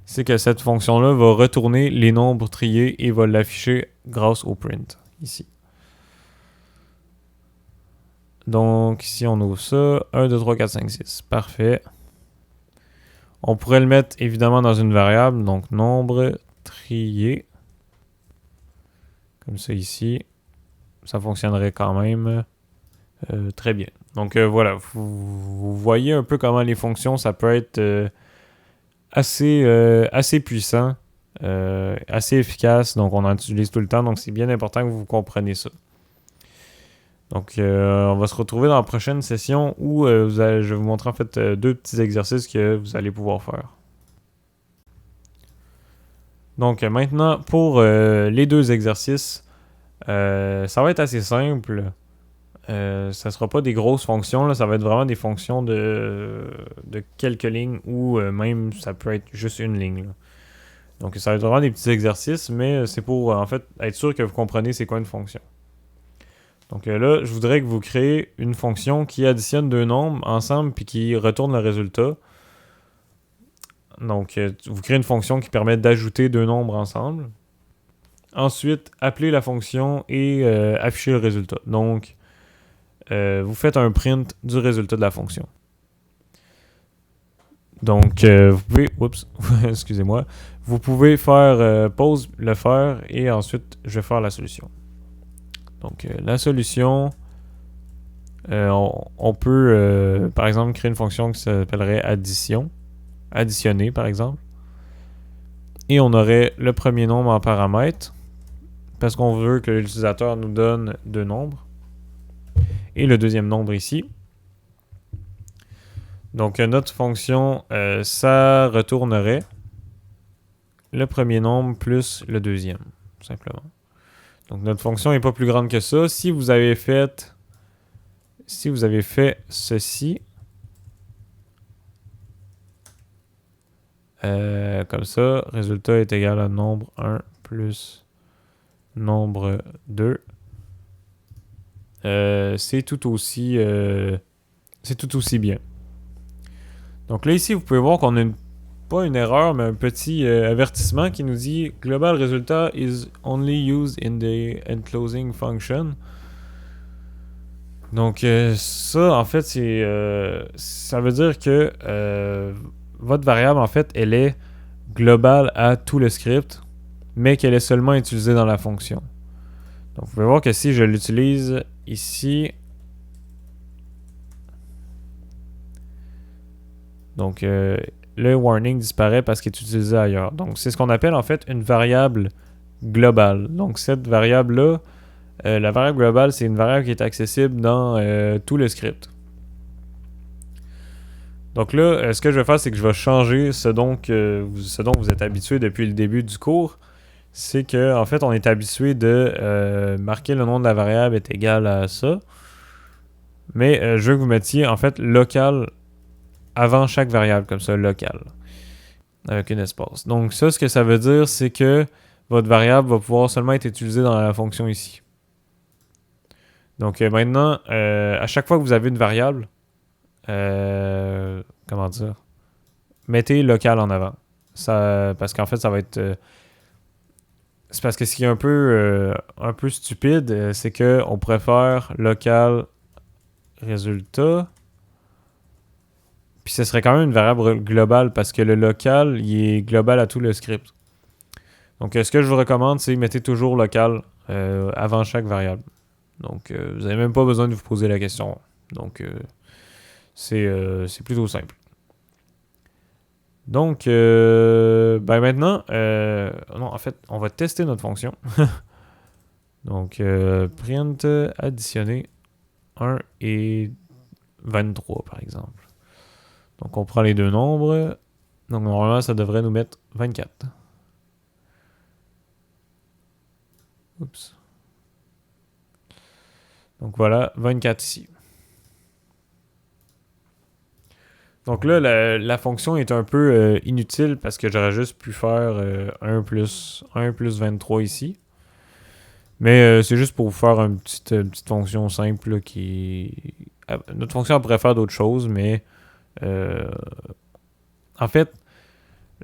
c'est que cette fonction-là va retourner les nombres triés et va l'afficher grâce au print, ici. Donc ici on ouvre ça, 1, 2, 3, 4, 5, 6, parfait. On pourrait le mettre évidemment dans une variable, donc nombre trié, comme ça ici. Ça fonctionnerait quand même très bien. Donc voilà, vous voyez un peu comment les fonctions, ça peut être assez puissant, assez efficace, donc on en utilise tout le temps, donc c'est bien important que vous compreniez ça. Donc on va se retrouver dans la prochaine session où je vais vous montrer en fait deux petits exercices que vous allez pouvoir faire. Donc maintenant, pour les deux exercices, ça va être assez simple. Ça sera pas des grosses fonctions, là, ça va être vraiment des fonctions de quelques lignes ou même ça peut être juste une ligne. Là. Donc ça va être vraiment des petits exercices, mais c'est pour en fait être sûr que vous comprenez c'est quoi une fonction. Donc là, je voudrais que vous créez une fonction qui additionne deux nombres ensemble puis qui retourne le résultat. Donc vous créez une fonction qui permet d'ajouter deux nombres ensemble. Ensuite, appelez la fonction et affichez le résultat. Donc vous faites un print du résultat de la fonction. Donc, vous pouvez, excusez-moi, vous vous pouvez faire pause, le faire, et ensuite, je vais faire la solution. Donc, la solution, on peut, par exemple, créer une fonction qui s'appellerait addition. Additionner, par exemple. Et on aurait le premier nombre en paramètre, parce qu'on veut que l'utilisateur nous donne deux nombres. Et le deuxième nombre ici. Donc, notre fonction, ça retournerait le premier nombre plus le deuxième, tout simplement. Donc, notre fonction n'est pas plus grande que ça. Si vous avez fait ceci, comme ça, résultat est égal à nombre 1 plus nombre 2. C'est tout aussi bien. Donc là, ici, vous pouvez voir qu'on a pas une erreur, mais un petit avertissement qui nous dit Global Resultat is only used in the enclosing function. Donc ça, en fait, ça veut dire que votre variable, en fait, elle est globale à tout le script, mais qu'elle est seulement utilisée dans la fonction. Donc vous pouvez voir que si je l'utilise ici, donc le warning disparaît parce qu'il est utilisé ailleurs. Donc c'est ce qu'on appelle en fait une variable globale. Donc cette variable-là, la variable globale, c'est une variable qui est accessible dans tout le script. Donc là, ce que je vais faire, c'est que je vais changer ce dont vous êtes habitué depuis le début du cours. C'est que en fait, on est habitué de marquer le nom de la variable est égal à ça. Mais je veux que vous mettiez en fait local avant chaque variable, comme ça, local, avec un espace. Donc ça, ce que ça veut dire, c'est que votre variable va pouvoir seulement être utilisée dans la fonction ici. Donc maintenant, à chaque fois que vous avez une variable, comment dire, mettez local en avant. Ça, parce qu'en fait, ça va être... c'est parce que ce qui est un peu stupide, c'est qu'on pourrait faire local résultat. Puis ce serait quand même une variable globale parce que le local, il est global à tout le script. Donc ce que je vous recommande, c'est mettez toujours local avant chaque variable. Donc vous n'avez même pas besoin de vous poser la question. Donc c'est plutôt simple. Donc maintenant, non, en fait, on va tester notre fonction. Donc print additionner 1 et 23 par exemple. Donc on prend les deux nombres. Donc normalement, ça devrait nous mettre 24. Oups. Donc voilà, 24 ici. Donc là, la fonction est un peu inutile parce que j'aurais juste pu faire 1 plus 23 ici. Mais c'est juste pour vous faire une petite fonction simple là, qui... Notre fonction pourrait faire d'autres choses, mais en fait,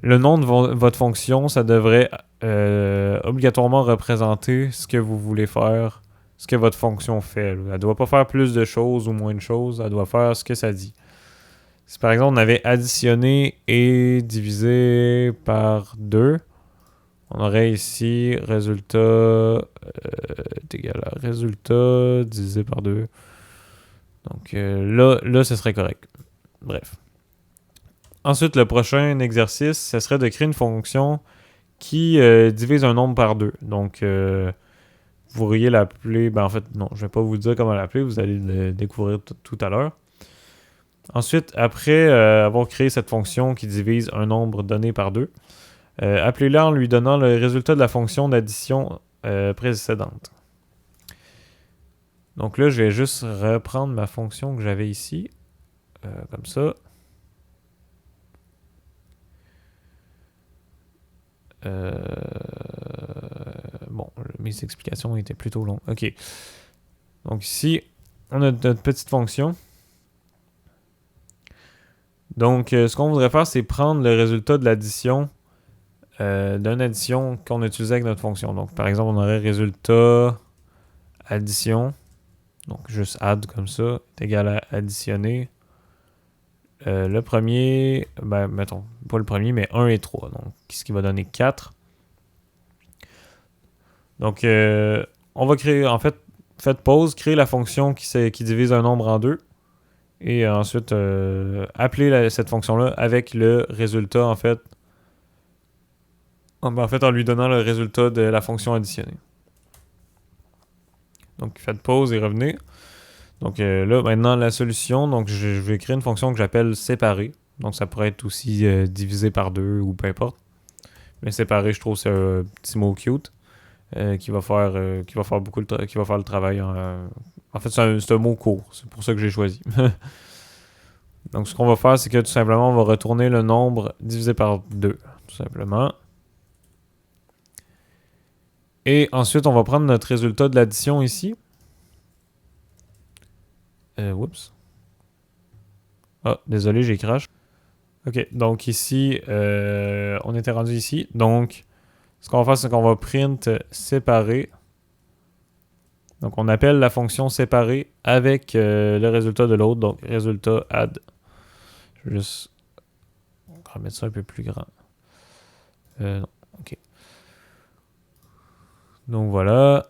le nom de votre fonction, ça devrait obligatoirement représenter ce que vous voulez faire, ce que votre fonction fait. Là. Elle ne doit pas faire plus de choses ou moins de choses, elle doit faire ce que ça dit. Si par exemple on avait additionné et divisé par 2, on aurait ici résultat est égal à résultat divisé par 2. Donc là, ce serait correct. Bref. Ensuite, le prochain exercice, ce serait de créer une fonction qui divise un nombre par 2. Donc, vous pourriez l'appeler... Ben, en fait, non, je ne vais pas vous dire comment l'appeler. Vous allez le découvrir tout à l'heure. Ensuite, après avoir créé cette fonction qui divise un nombre donné par 2, appelez-la en lui donnant le résultat de la fonction d'addition précédente. Donc là, je vais juste reprendre ma fonction que j'avais ici. Comme ça. Bon, mes explications étaient plutôt longues. OK. Donc ici, on a notre petite fonction. Donc, ce qu'on voudrait faire, c'est prendre le résultat de l'addition d'une addition qu'on a utilisée avec notre fonction. Donc, par exemple, on aurait résultat addition. Donc, juste add comme ça, est égal à additionner le premier, ben, mettons, pas le premier, mais 1 et 3. Donc, ce qui va donner 4. Donc, on va créer, en fait, faites pause, créer la fonction qui divise un nombre en deux. Et ensuite, appeler cette fonction-là avec le résultat, en fait, en lui donnant le résultat de la fonction additionnée. Donc, faites pause et revenez. Donc là, maintenant, la solution, donc je vais créer une fonction que j'appelle séparer. Donc ça pourrait être aussi divisé par 2 ou peu importe. Mais séparer, je trouve c'est un petit mot cute qui va faire beaucoup qui va faire le travail. En fait, c'est un mot court. C'est pour ça que j'ai choisi. Donc ce qu'on va faire, c'est que tout simplement, on va retourner le nombre divisé par 2. Tout simplement. Et ensuite, on va prendre notre résultat de l'addition ici. Oups. Ah, désolé, j'ai crash. Ok, donc ici, on était rendu ici. Donc, ce qu'on va faire, c'est qu'on va print séparer. Donc, on appelle la fonction séparer avec le résultat de l'autre. Donc, résultat add. Je vais juste remettre ça un peu plus grand. Non, ok. Donc, voilà.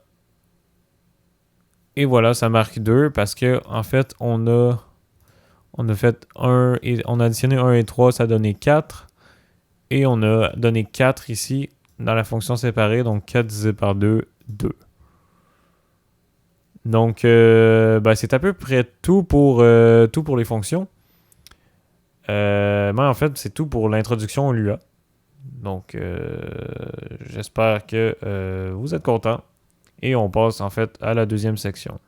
Et voilà, ça marque 2 parce que, en fait, on a fait 1 et on a additionné 1 et 3, ça a donné 4. Et on a donné 4 ici dans la fonction séparée. Donc 4 divisé par 2, 2. Donc ben, c'est à peu près tout pour les fonctions. Mais en fait, c'est tout pour l'introduction au Lua. Donc j'espère que vous êtes contents. Et on passe en fait à la deuxième section.